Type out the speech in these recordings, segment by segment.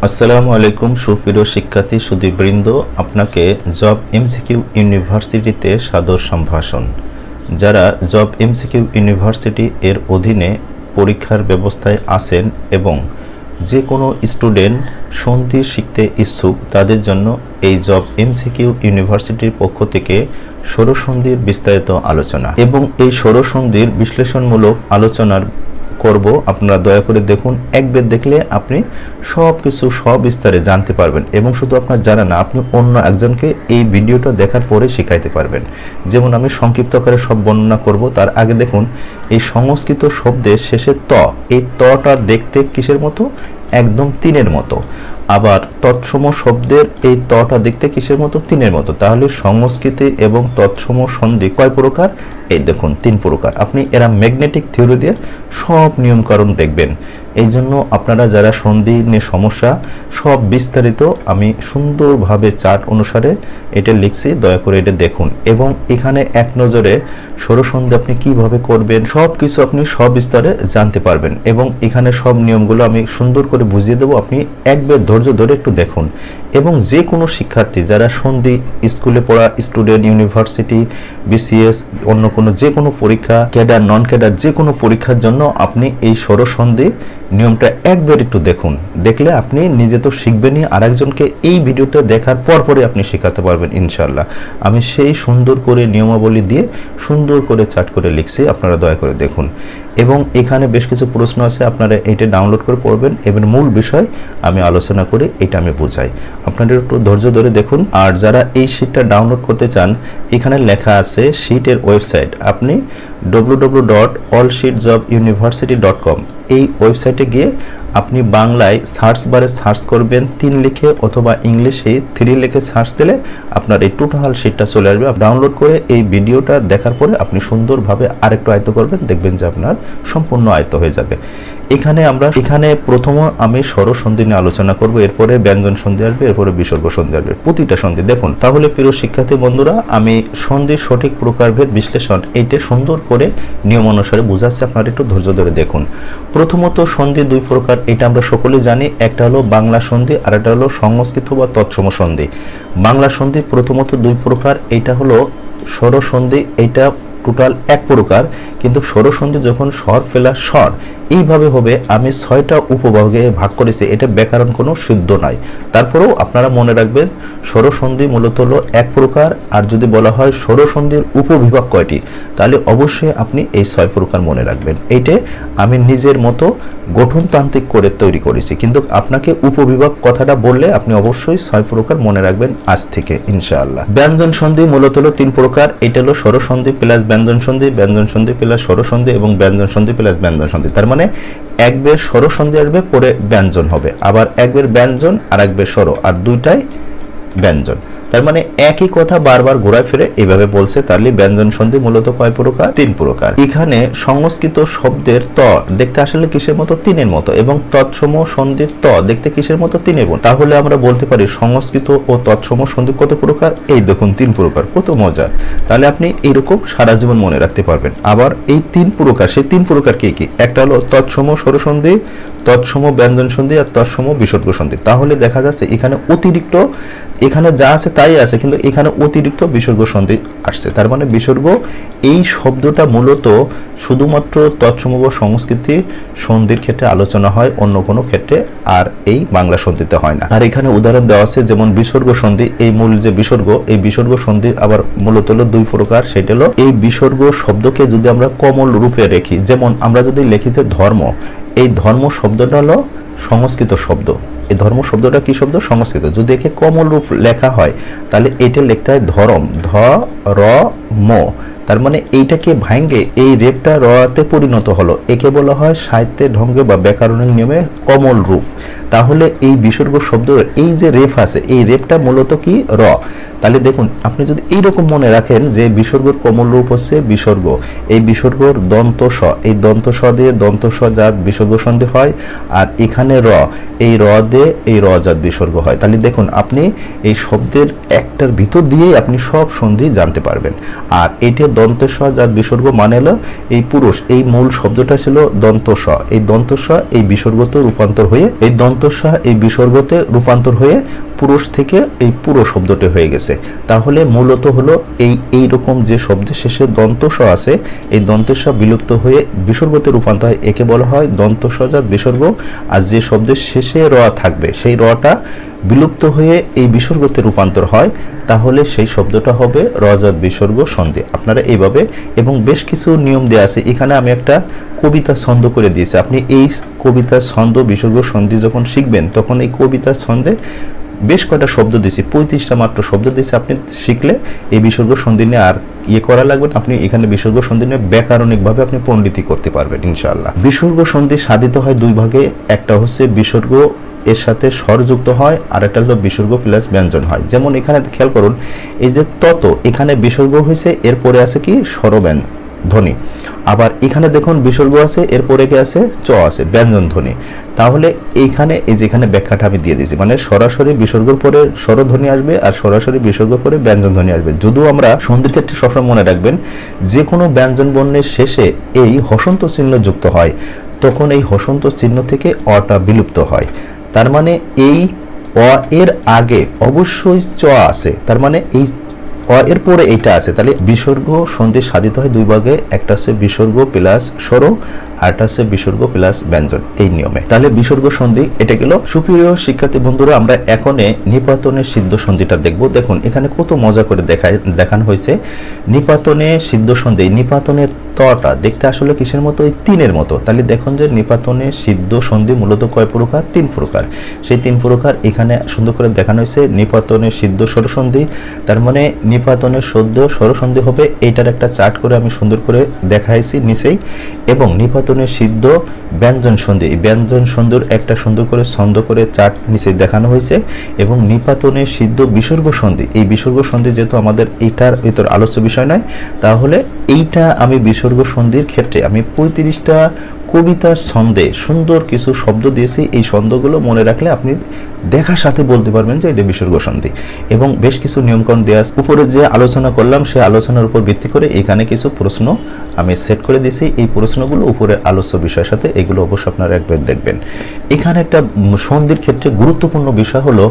আসসালামু আলাইকুম সুপ্রিয় শিক্ষার্থী সুধীবৃন্দ, আপনাকে জব এমসিকিউ ইউনিভার্সিটিতে সাদর সম্ভাষণ। যারা জব এমসিকিউ ইউনিভার্সিটি এর অধীনে পরীক্ষার ব্যবস্থায় আছেন এবং যে কোনো স্টুডেন্ট সন্ধি শিখতে ইচ্ছুক তাদের জন্য এই জব এমসিকিউ ইউনিভার্সিটির পক্ষ থেকে ষড়সন্ধির বিস্তারিত আলোচনা এবং এই ষড়সন্ধির বিশ্লেষণমূলক আলোচনার করব। আপনারা দয়া করে দেখুন, একবার দেখলে আপনি সব কিছু সবিস্তারে জানতে পারবেন এবং শুধু আপনার জানা না, আপনি অন্য একজনকে এই ভিডিওটা দেখার পরে শিখাইতে পারবেন। যেমন আমি সংক্ষিপ্ত আকারে সব বর্ণনা করব, তার আগে দেখুন এই সংস্কৃত শব্দের শেষে ত, এই তটা দেখতে কিসের মতো? একদম তিনের মতো। আবার তৎসম শব্দের এই তটা দেখতে কিসের মতো? তিনের মতো। তাহলে সংস্কৃতি এবং তৎসম সন্ধি কয় প্রকার? এই দেখুন, তিন প্রকার। আপনি এরা ম্যাগনেটিক থিওরি দিয়ে সব নিয়মকানুন দেখবেন। এই জন্য আপনারা যারা সন্ধি নিয়ে সমস্যা, সব বিস্তারিত আমি সুন্দরভাবে চার্ট অনুসারে এটা লিখছি, দয়া করে এটা দেখুন। এবং এখানে এক নজরে ষড়সন্ধি আপনি কিভাবে করবেন সব কিছু আপনি সবিস্তারে জানতে পারবেন এবং এখানে সব নিয়মগুলো আমি সুন্দর করে বুঝিয়ে দেবো। আপনি একবার ধৈর্য ধরে একটু দেখুন। এবং যে কোনো শিক্ষার্থী যারা সন্ধি স্কুলে পড়া স্টুডেন্ট, ইউনিভার্সিটি, বিসিএস, অন্য কোনো যে কোনো পরীক্ষা, ক্যাডার, নন ক্যাডার, যে কোনো পরীক্ষার জন্য আপনি এই ষড়সন্ধি নিয়মটা একবার একটু দেখুন। দেখলে আপনি নিজে তো শিখবেনই, আরেকজনকে এই ভিডিওতে দেখার পরপরই আপনি শেখাতে পারবেন ইনশাল্লাহ। আমি সেই সুন্দর করে নিয়মাবলী দিয়ে সুন্দর করে চার্ট করে লিখছি, আপনারা দয়া করে দেখুন। এবং এখানে বেশ কিছু প্রশ্ন আছে, আপনারা এটা ডাউনলোড করে পড়বেন এবং মূল বিষয় আমি আলোচনা করে এটা আমি বোঝাই। আপনারা একটু ধৈর্য ধরে দেখুন। আর যারা এই শীটটা ডাউনলোড করতে চান, এখানে লেখা আছে শীটের ওয়েবসাইট। আপনি www.allsheetjobuniversity.com এই ওয়েবসাইটে গিয়ে আপনি বাংলায় সার্চ বারে সার্চ করবেন 3 লিখে, অথবা ইংলিশে 3 লিখে সার্চ দিলে আপনার এই টোটাল শীটটা চলে আসবে। ডাউনলোড করে এই ভিডিওটা দেখার পরে আপনি সুন্দরভাবে আরেকটু আয়ত্ত করবেন, দেখবেন যে আপনার সম্পূর্ণ আয়ত্ত হয়ে যাবে। এখানে প্রথমে আমি ষড়সন্ধি নিয়ে আলোচনা করব, এরপরে ব্যঞ্জন সন্ধি আসবে, এরপরে বিসর্গ সন্ধি আসবে, প্রতিটা সন্ধি দেখুন। তাহলে প্রিয় শিক্ষার্থী বন্ধুরা, আমি সন্ধির সঠিক প্রকারভেদ বিশ্লেষণ এইটা সুন্দর করে নিয়ম অনুসারে বুঝাচ্ছি, আপনারা একটু ধৈর্য ধরে দেখুন। প্রথমত সন্ধি দুই প্রকার, এটা আমরা সকলেই জানি। একটা হলো বাংলা সন্ধি আর একটা হলো সংস্কৃত বা তৎসম সন্ধি। বাংলা সন্ধি প্রথমত দুই প্রকার, এটা হলো ষড়সন্ধি, এটা টোটাল এক প্রকার। কিন্তু ষড়সন্ধি যখন স্বর ফেলা স্বর এইভাবে হবে, আমি 6টা উপভাগে ভাগ করেছি, এটা ব্যাকরণ কোনো শুদ্ধ নয়। তারপরেও আপনারা মনে রাখবেন ষড়সন্ধি মূলত হলো এক প্রকার। আর যদি বলা হয় ষড়সন্ধির উপবিভাগ কয়টি, তাহলে অবশ্যই আপনি এই 6 প্রকার মনে রাখবেন। এইটা আমি নিজের মতো গঠনতান্ত্রিক করে তৈরি করেছি, কিন্তু আপনাকে উপবিভাগ কথাটা বললে আপনি অবশ্যই 6 প্রকার মনে রাখবেন আজ থেকে ইনশাআল্লাহ। ব্যঞ্জন সন্ধি মূলত হলো 3 প্রকার, এটা হলো ষড়সন্ধি প্লাস ব্যঞ্জন সন্ধি, ব্যঞ্জন সন্ধি প্লাস ষড়সন্ধি এবং ব্যঞ্জন সন্ধি প্লাস ব্যঞ্জন সন্ধি। তার মানে একবার ষড়সন্ধি আসবে, পরে ব্যঞ্জন হবে, আবার একবার ব্যঞ্জন আর একবার স্বর, আর দুইটাই ব্যঞ্জন। তার মানে একই কথা বারবার ঘোরায় ফিরে এইভাবে বলছে। তাহলে ব্যঞ্জন সন্ধি মূলত কয় প্রকার? 3 প্রকার। এখানে সংস্কৃত শব্দের ত দেখতে আসলে কিসের মতো? তিনের মতো। এবং তৎসম সন্ধির ত দেখতে কিসের মতো? তিনের মতো। তাহলে আমরা বলতে পারি সংস্কৃত ও তৎসম সন্ধি কত প্রকার? এই দেখুন 3 প্রকার। কত মজার! তাহলে আপনি এইরকম সারা জীবন মনে রাখতে পারবেন। আবার এই 3 প্রকার, সেই 3 প্রকার কি কি? একটা হলো তৎসম ষড়সন্ধি, তৎসম ব্যঞ্জন সন্ধি আর তৎসম বিসর্গ সন্ধি। তাহলে দেখা যাচ্ছে এখানে অতিরিক্ত, এখানে যা আছে তাই আছে, কিন্তু এখানে অতিরিক্ত বিসর্গ সন্ধি আসছে। তার মানে বিসর্গ এই শব্দটা মূলত শুধুমাত্র তৎসম বা সংস্কৃতি সন্ধির ক্ষেত্রে আলোচনা হয়, অন্য কোনো ক্ষেত্রে আর এই বাংলা সন্ধিতে হয় না। আর এখানে উদাহরণ দেওয়া আছে, যেমন বিসর্গ সন্ধি, এই মূল যে বিসর্গ, এই বিসর্গ সন্ধি আবার মূলত হলো 2 প্রকার। সেটা হলো এই বিসর্গ শব্দকে যদি আমরা কমল রূপে রেখি, যেমন আমরা যদি লিখি যে ধর্ম, এই ধর্ম শব্দটা হলো সংস্কৃত শব্দ। এই ধর্ম শব্দটা কি শব্দ? সংস্কৃত। যদি একে কমল রূপ লেখা হয় তাহলে এটা লিখতে হয় ধরম, ধ র ম। তার মানে এইটাকে ভাঙ্গে এই রেপটা রতে পরিণত হলো, একে বলা হয় সাহিত্যের ঢঙ্গে বা ব্যাকরণের নিয়মে কমল রূপ। তাহলে এই বিসর্গ শব্দের এই যে রেফ আছে, এই রেপটা মূলত কি? র। তাহলে দেখুন, আপনি যদি এইরকম মনে রাখেন যে বিসর্গর কমল রূপ হচ্ছে বিসর্গ, এই বিসর্গর দন্ত স, এই দন্ত স দিয়ে দন্ত স জাত বিসর্গ সন্ধি হয়, আর এখানে র, এই র দিয়ে এই র জাত বিসর্গ হয়। তাহলে দেখুন আপনি এই শব্দের একটার ভিতর দিয়েই আপনি সব সন্ধি জানতে পারবেন। আর এটা দন্ত স জাত বিসর্গ মানে হলো এই পুরুষ, এই মূল শব্দটা ছিল দন্ত স, এই দন্ত স এই বিসর্গতে রূপান্তর হয়ে এই দন্ত দন্তস্ব এই বিসর্গতে রূপান্তর হয়ে পুরুষ থেকে এই পুরো শব্দটি হয়ে গেছে। তাহলে মূলত হলো এই রকম যে শব্দের শেষে দন্তস্ব আছে, এই দন্তস্ব বিলুপ্ত হয়ে বিসর্গতে রূপান্তর হয়, একে বলা হয় দন্তস্বজাত বিসর্গ। আর যে শব্দের শেষে র থাকবে সেই রটা বিলুপ্ত হয়ে এই বিসর্গতে রূপান্তর হয়, তাহলে সেই শব্দটা হবে রজাত বিসর্গ সন্ধি। আপনারা এইভাবে, এবং বেশ কিছু নিয়ম দেওয়া আছে এখানে। আমি একটা কবিতা ছন্দ করে দিয়েছি, আপনি এই কবিতার ছন্দ বিসর্গ সন্ধি যখন শিখবেন তখন এই কবিতার ছন্দে বেশ কয়টা শব্দ দিয়েছি, 35টা মাত্র শব্দ দিয়েছি। আপনি শিখলে এই বিসর্গ সন্ধি নিয়ে আর করা লাগবে না। আপনি এখানে বিসর্গ সন্ধি নিয়ে ব্যাকরণিকভাবে আপনি পণ্ডিতি করতে পারবেন ইনশাআল্লাহ। বিসর্গ সন্ধি সাধিত হয় দুই ভাগে, একটা হচ্ছে বিসর্গ এর সাথে স্বর যুক্ত হয়, আর একটা হলো বিসর্গ প্লাস ব্যঞ্জন হয়। যেমন এখানে খেয়াল করুন, এই যে তত, এখানে বিসর্গ হয়েছে, এরপরে আছে কি স্বরব্যঞ্জন ধ্বনি। আবার এখানে দেখুন বিসর্গ আছে, এরপরে কি আছে চ আছে ব্যঞ্জন ধ্বনি। তাহলে এইখানে এই যেখানে ব্যাখ্যাটা আমি দিয়ে দিয়েছি, মানে সরাসরি বিসর্গের পরে স্বরধ্বনি আসবে আর সরাসরি বিসর্গের পরে ব্যঞ্জন ধ্বনি আসবে। যদিও আমরা সন্ধির ক্ষেত্রে সবসময় মনে রাখবেন, যে কোনো ব্যঞ্জন বর্ণের শেষে এই হসন্ত চিহ্ন যুক্ত হয়, তখন এই হসন্ত চিহ্ন থেকে অটা বিলুপ্ত হয়। তার মানে এই অ এর আগে অবশ্যই চ আছে, তার মানে এই অ এর পরে এইটা আছে। তাহলে বিসর্গ সন্ধি সাধিত হয় দুই ভাগে, একটা হচ্ছে বিসর্গ প্লাস স্বর, আরটা হচ্ছে বিসর্গ প্লাস ব্যঞ্জন, এই নিয়মে। তাহলে বিসর্গ সন্ধি এটা গেল। সুপ্রিয় শিক্ষার্থী বন্ধুরা, আমরা এখনে নিপাতনের সিদ্ধ সন্ধিটা দেখব। দেখুন এখানে কত মজা করে দেখানো হয়েছে। নিপাতনে সিদ্ধ সন্ধি, নিপাতনের তটা দেখতে আসলে কিসের মতো, ওই তিনের মতো। তাহলে দেখুন যে নিপাতনে সিদ্ধ সন্ধি মূলত কয় প্রকার, 3 প্রকার। সেই 3 প্রকার এখানে সুন্দর করে দেখানো হয়েছে। নিপাতনে সিদ্ধ স্বরসন্ধি, তার মানে নিপাতনের সদ্য স্বরসন্ধি হবে, এইটার একটা চার্ট করে আমি সুন্দর করে দেখাইছি নিচেই। এবং নিপাতনের সিদ্ধ ব্যঞ্জন সন্ধি, এই ব্যঞ্জন সন্ধির একটা সুন্দর করে ছন্দ করে চার্ট নিচে দেখানো হয়েছে। এবং নিপাতনের সিদ্ধ বিসর্গ সন্ধি, এই বিসর্গ সন্ধি যেহেতু আমাদের এইটার ভিতর আলোচ্য বিষয় নয়, তাহলে এইটা আমি বিসর্গ সন্ধির ক্ষেত্রে আমি 35টা কবিতার ছন্দে সুন্দর কিছু শব্দ দিয়েছি। এই ছন্দগুলো মনে রাখলে আপনি দেখার সাথে বলতে পারবেন যে এটা বিসর্গ সন্ধি। এবং বেশ কিছু নিয়মকানুন দেওয়া আছে। উপরে যে আলোচনা করলাম সেই আলোচনার উপর ভিত্তি করে এখানে কিছু প্রশ্ন আমি সেট করে দিয়েছি। এই প্রশ্নগুলো উপরে আলোচ্য বিষয়ের সাথে, এগুলো অবশ্যই আপনারা একবার দেখবেন। এখানে একটা সন্ধির ক্ষেত্রে গুরুত্বপূর্ণ বিষয় হলো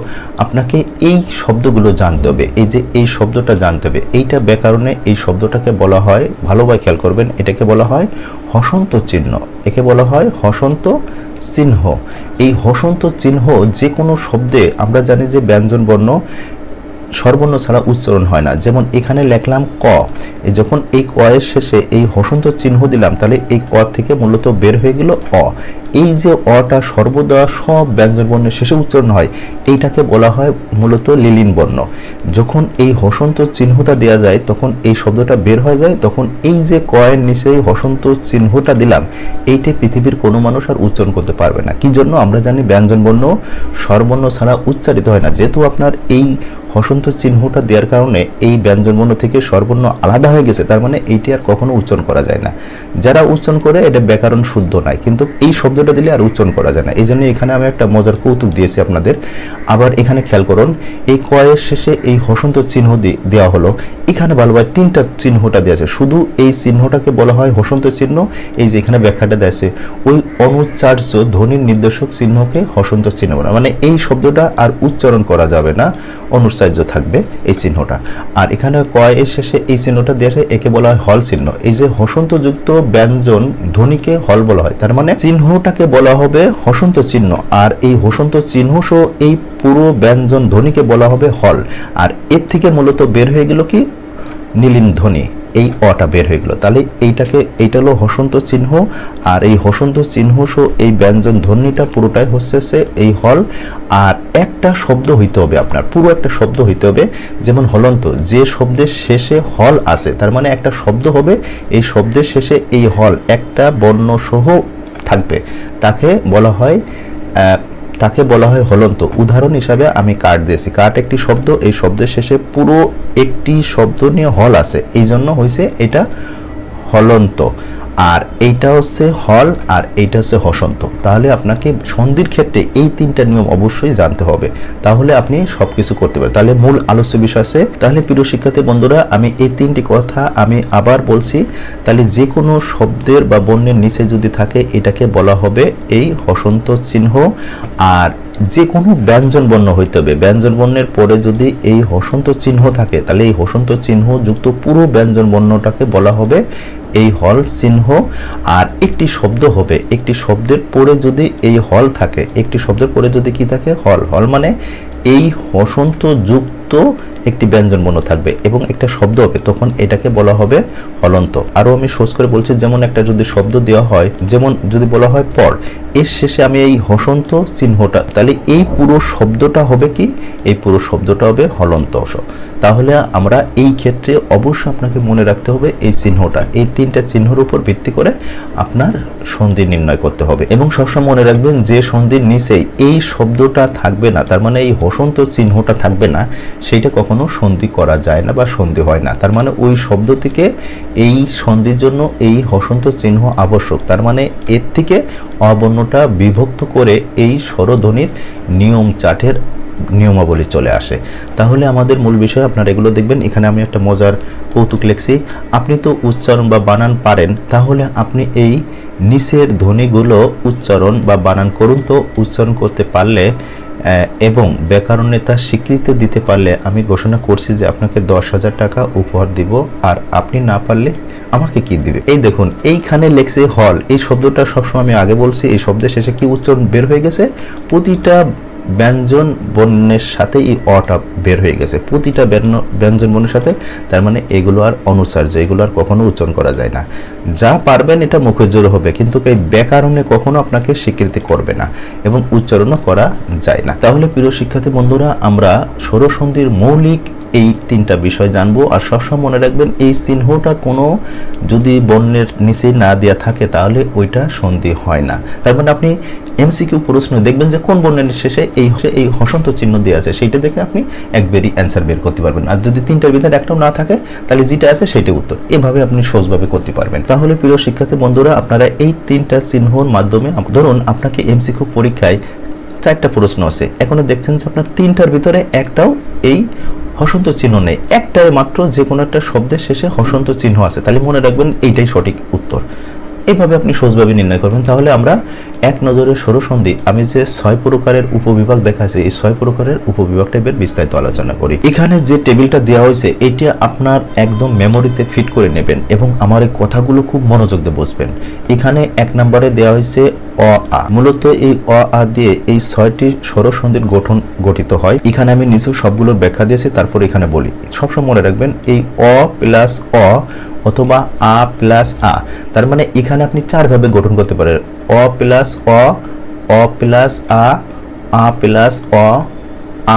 আপনাকে এই শব্দগুলো জানতে হবে। এই যে এই শব্দটা জানতে হবে, এইটা ব্যাকরণে এই শব্দটাকে বলা হয়, ভালোভাবে খেয়াল করবেন, এটাকে বলা হয় হসন্ত চিহ্ন। একে বলা হয় হসন্ত চিহ্ন। এই হসন্ত চিহ্ন যে কোনো শব্দে আমরা জানি যে ব্যঞ্জন বর্ণ স্বরবর্ণ ছাড়া উচ্চারণ হয় না। যেমন এখানে লিখলাম ক, যখন এই ক এর শেষে এই হসন্ত চিহ্ন দিলাম, তাহলে এই ক থেকে মূলত বের হয়ে গেল অ। এই যে অটা সর্বদা সব ব্যঞ্জন বর্ণের শেষে উচ্চারণ হয়, এইটাকে বলা হয় মূলত লিলিন বর্ণ। যখন এই হসন্ত চিহ্নটা দেওয়া যায় তখন এই শব্দটা বের হয়ে যায়, তখন এই যে ক এর নিচে হসন্ত চিহ্নটা দিলাম, এইটা পৃথিবীর কোনো মানুষ আর উচ্চারণ করতে পারবে না। কি জন্য? আমরা জানি ব্যঞ্জন বর্ণ স্বরবর্ণ ছাড়া উচ্চারিত হয় না। যেহেতু আপনার এই হসন্ত চিহ্নটা দেওয়ার কারণে এই ব্যঞ্জন বর্ণ থেকে স্বরবর্ণ আলাদা হয়ে গেছে, তার মানে এইটি আর কখনো উচ্চারণ করা যায় না। যারা উচ্চারণ করে এটা ব্যাকরণ শুদ্ধ নয়, কিন্তু এই শব্দটা দিলে আর উচ্চারণ করা যায় না। এই জন্য এখানে আমি একটা মজার কৌতুক দিয়েছি আপনাদের। আবার এখানে খেয়াল করুন, এই ক এর শেষে এই হসন্ত চিহ্ন দেওয়া হলো, এখানে ভালোভাবে 3টা চিহ্নটা দেওয়া আছে। শুধু এই চিহ্নটাকে বলা হয় হসন্ত চিহ্ন। এই যে এখানে ব্যাখ্যাটা দেওয়া আছে, ওই অনুচ্চার্য ধ্বনির নির্দেশক চিহ্নকে হসন্ত চিহ্ন বলা, মানে এই শব্দটা আর উচ্চারণ করা যাবে না, অনুচ্চার্য থাকবে এই চিহ্নটা। আর এখানে ক এর শেষে এই চিহ্নটা দেওয়া আছে, একে বলা হয় হল চিহ্ন। এই যে হসন্তযুক্ত ব্যঞ্জন ধ্বনিকে হল বলা হয়, তার মানে চিহ্নটাকে বলা হবে হসন্ত চিহ্ন, আর এই হসন্ত চিহ্ন সহ এই পুরো ব্যঞ্জন ধ্বনিকে বলা হবে হল। আর এর থেকে মূলত বের হয়ে গেল কি নীলিন ধ্বনি, এই অটা বের হয়ে গেল। তাহলে এইটা হলো হসন্ত চিহ্ন, আর এই হসন্ত চিহ্ন সহ এই ব্যঞ্জন ধ্বনিটা পুরোটাই হচ্ছে এই হল। আর একটা শব্দ হইতে হবে আপনার, পুরো একটা শব্দ হইতে হবে। যেমন হলন্ত, যে শব্দের শেষে হল আছে, তার মানে একটা শব্দ হবে, এই শব্দের শেষে এই হল একটা বর্ণ সহ থাকবে, তাকে বলা হয় হলন্ত। উদাহরণ হিসাবে আমি কাঠ দিয়েছি, কাঠ একটি শব্দ, এই শব্দের শেষে পুরো একটি শব্দ নিয়ে হল আছে, এই জন্য হয়েছে এটা হলন্ত। আর এইটা হচ্ছে হল আর এইটা হচ্ছে হসন্ত। তাহলে আপনাকে সন্ধির ক্ষেত্রে এই তিনটা নিয়ম অবশ্যই জানতে হবে, তাহলে আপনি সবকিছু করতে পারেন। তাহলে মূল আলোচ্য বিষয় আছে। তাহলে প্রিয় শিক্ষার্থী বন্ধুরা, আমি এই তিনটি কথা আমি আবার বলছি। তাহলে যে কোনো শব্দের বা বর্ণের নিচে যদি থাকে এটাকে বলা হবে এই হসন্ত চিহ্ন। আর যে কোনো ব্যঞ্জন বর্ণ হইতে হবে, ব্যঞ্জন বর্ণের পরে যদি এই হসন্ত চিহ্ন থাকে তাহলে এই হসন্ত চিহ্ন যুক্ত পুরো ব্যঞ্জন বর্ণটাকে বলা হবে এই হল চিহ্ন। আর একটি শব্দ হবে, একটি শব্দের পরে যদি এই হল থাকে, একটি শব্দের পরে যদি কি থাকে হল, হল মানে এই হসন্ত যুক্ত একটি ব্যঞ্জন বর্ণ থাকবে এবং একটা শব্দ হবে, তখন এটাকে বলা হবে হলন্ত। আরো আমি সহজ করে বলছি, যেমন একটা যদি শব্দ দেওয়া হয়, যেমন যদি বলা হয় পর, এর শেষে আমি এই হসন্ত চিহ্নটা, তাহলে এই পুরো শব্দটা হবে কি, এই পুরো শব্দটা হবে হলন্ত। তাহলে আমরা এই ক্ষেত্রে অবশ্যই আপনাকে মনে রাখতে হবে এই চিহ্নটা, এই তিনটা চিহ্নের উপর ভিত্তি করে আপনার সন্ধি নির্ণয় করতে হবে। এবং সবসময় মনে রাখবেন যে সন্ধির নিচে এই শব্দটা থাকবে না, তার মানে এই হসন্ত চিহ্নটা থাকবে না, সেইটা কখনো সন্ধি করা যায় না বা সন্ধি হয় না। তার মানে ওই শব্দ থেকে এই সন্ধির জন্য এই হসন্ত চিহ্ন আবশ্যক। তার মানে এর থেকে অবর্ণটা বিভক্ত করে এই স্বরধ্বনির নিয়ম চার্টের নিয়মাবলী চলে আসে। তাহলে আমাদের মূল বিষয় আপনারা এগুলো দেখবেন। এখানে আমি একটা মজার কৌতুক লিখছি। আপনি তো উচ্চারণ বা বানান পারেন, তাহলে আপনি এই নিচের ধ্বনিগুলো উচ্চারণ বা বানান করুন। তো উচ্চারণ করতে পারলে এবং ব্যাকরণে তার স্বীকৃতি দিতে পারলে আমি ঘোষণা করছি যে আপনাকে 10,000 টাকা উপহার দিব। আর আপনি না পারলে আমাকে কি দিবে? এই দেখুন এইখানে লেখছে হল, এই শব্দটা সবসময় আমি আগে বলছি, এই শব্দের শেষে কি উচ্চারণ বের হয়ে গেছে, প্রতিটা ব্যঞ্জন বর্ণের সাথে এই অটা বের হয়ে গেছে, প্রতিটা ব্যঞ্জন বর্ণের সাথে। তার মানে এগুলো আর অনুচ্চার্য, এগুলো আর কখনো উচ্চারণ করা যায় না। যা পারবেন এটা মুখের জোরে হবে, কিন্তু এই ব্যাকরণে কখনো আপনাকে স্বীকৃতি করবে না এবং উচ্চারণও করা যায় না। তাহলে প্রিয় শিক্ষার্থী বন্ধুরা, আমরা স্বরসন্ধির মৌলিক এই তিনটা বিষয় জানবো। আর সবসময় মনে রাখবেন এই চিহ্নটা কোনো যদি বর্ণের নিচে না দেওয়া থাকে তাহলে ওইটা সন্ধি হয় না। তার মানে আপনি এমসিকিউ প্রশ্ন দেখবেন যে কোন বর্ণের শেষে এই হসন্ত চিহ্ন দেওয়া আছে, সেইটা দেখে আপনি একবারই অ্যান্সার বের করতে পারবেন। আর যদি তিনটার ভিতরে একটাও না থাকে তাহলে যেটা আছে সেটাই উত্তর। এভাবে আপনি সহজভাবে করতে পারবেন। তাহলে প্রিয় শিক্ষার্থী বন্ধুরা, আপনারা এই তিনটা চিহ্নর মাধ্যমে, ধরুন আপনাকে এমসিকিউ পরীক্ষায় 4টা প্রশ্ন আছে, এখন দেখছেন যে আপনার তিনটার ভিতরে একটাও এই হসন্ত চিহ্ন নেই, একটাই মাত্র যে কোনো একটা শব্দের শেষে হসন্ত চিহ্ন আছে, তাহলে মনে রাখবেন এইটাই সঠিক উত্তর। এইভাবে আপনি সহজভাবে নির্ণয় করবেন। তাহলে আমরা এক নজরে স্বরসন্ধি, আমি যে 6 প্রকারের উপবিভাগ দেখাচ্ছি, এই 6 প্রকারের উপবিভাগ টাইপের বিস্তারিত আলোচনা করি। এখানে যে টেবিলটা দেওয়া হয়েছে এটা আপনার একদম মেমোরিতে ফিট করে নেবেন এবং আমার এই কথাগুলো খুব মনোযোগ দিয়ে বুঝবেন। এখানে 1 নম্বরে দেওয়া হয়েছে অ আ। মূলত এই অ আ দিয়ে এই 6টি স্বরসন্ধির গঠন গঠিত হয়। এখানে আমি নিচে সবগুলোর ব্যাখ্যা দিয়েছি, তারপর এখানে বলি। সবসময় মনে রাখবেন এই অ প্লাস অ অথবা আ প্লাস আ, তার মানে এখানে আপনি 4 ভাবে গঠন করতে পারেন। অ প্লাস অ প্লাস আ প্লাস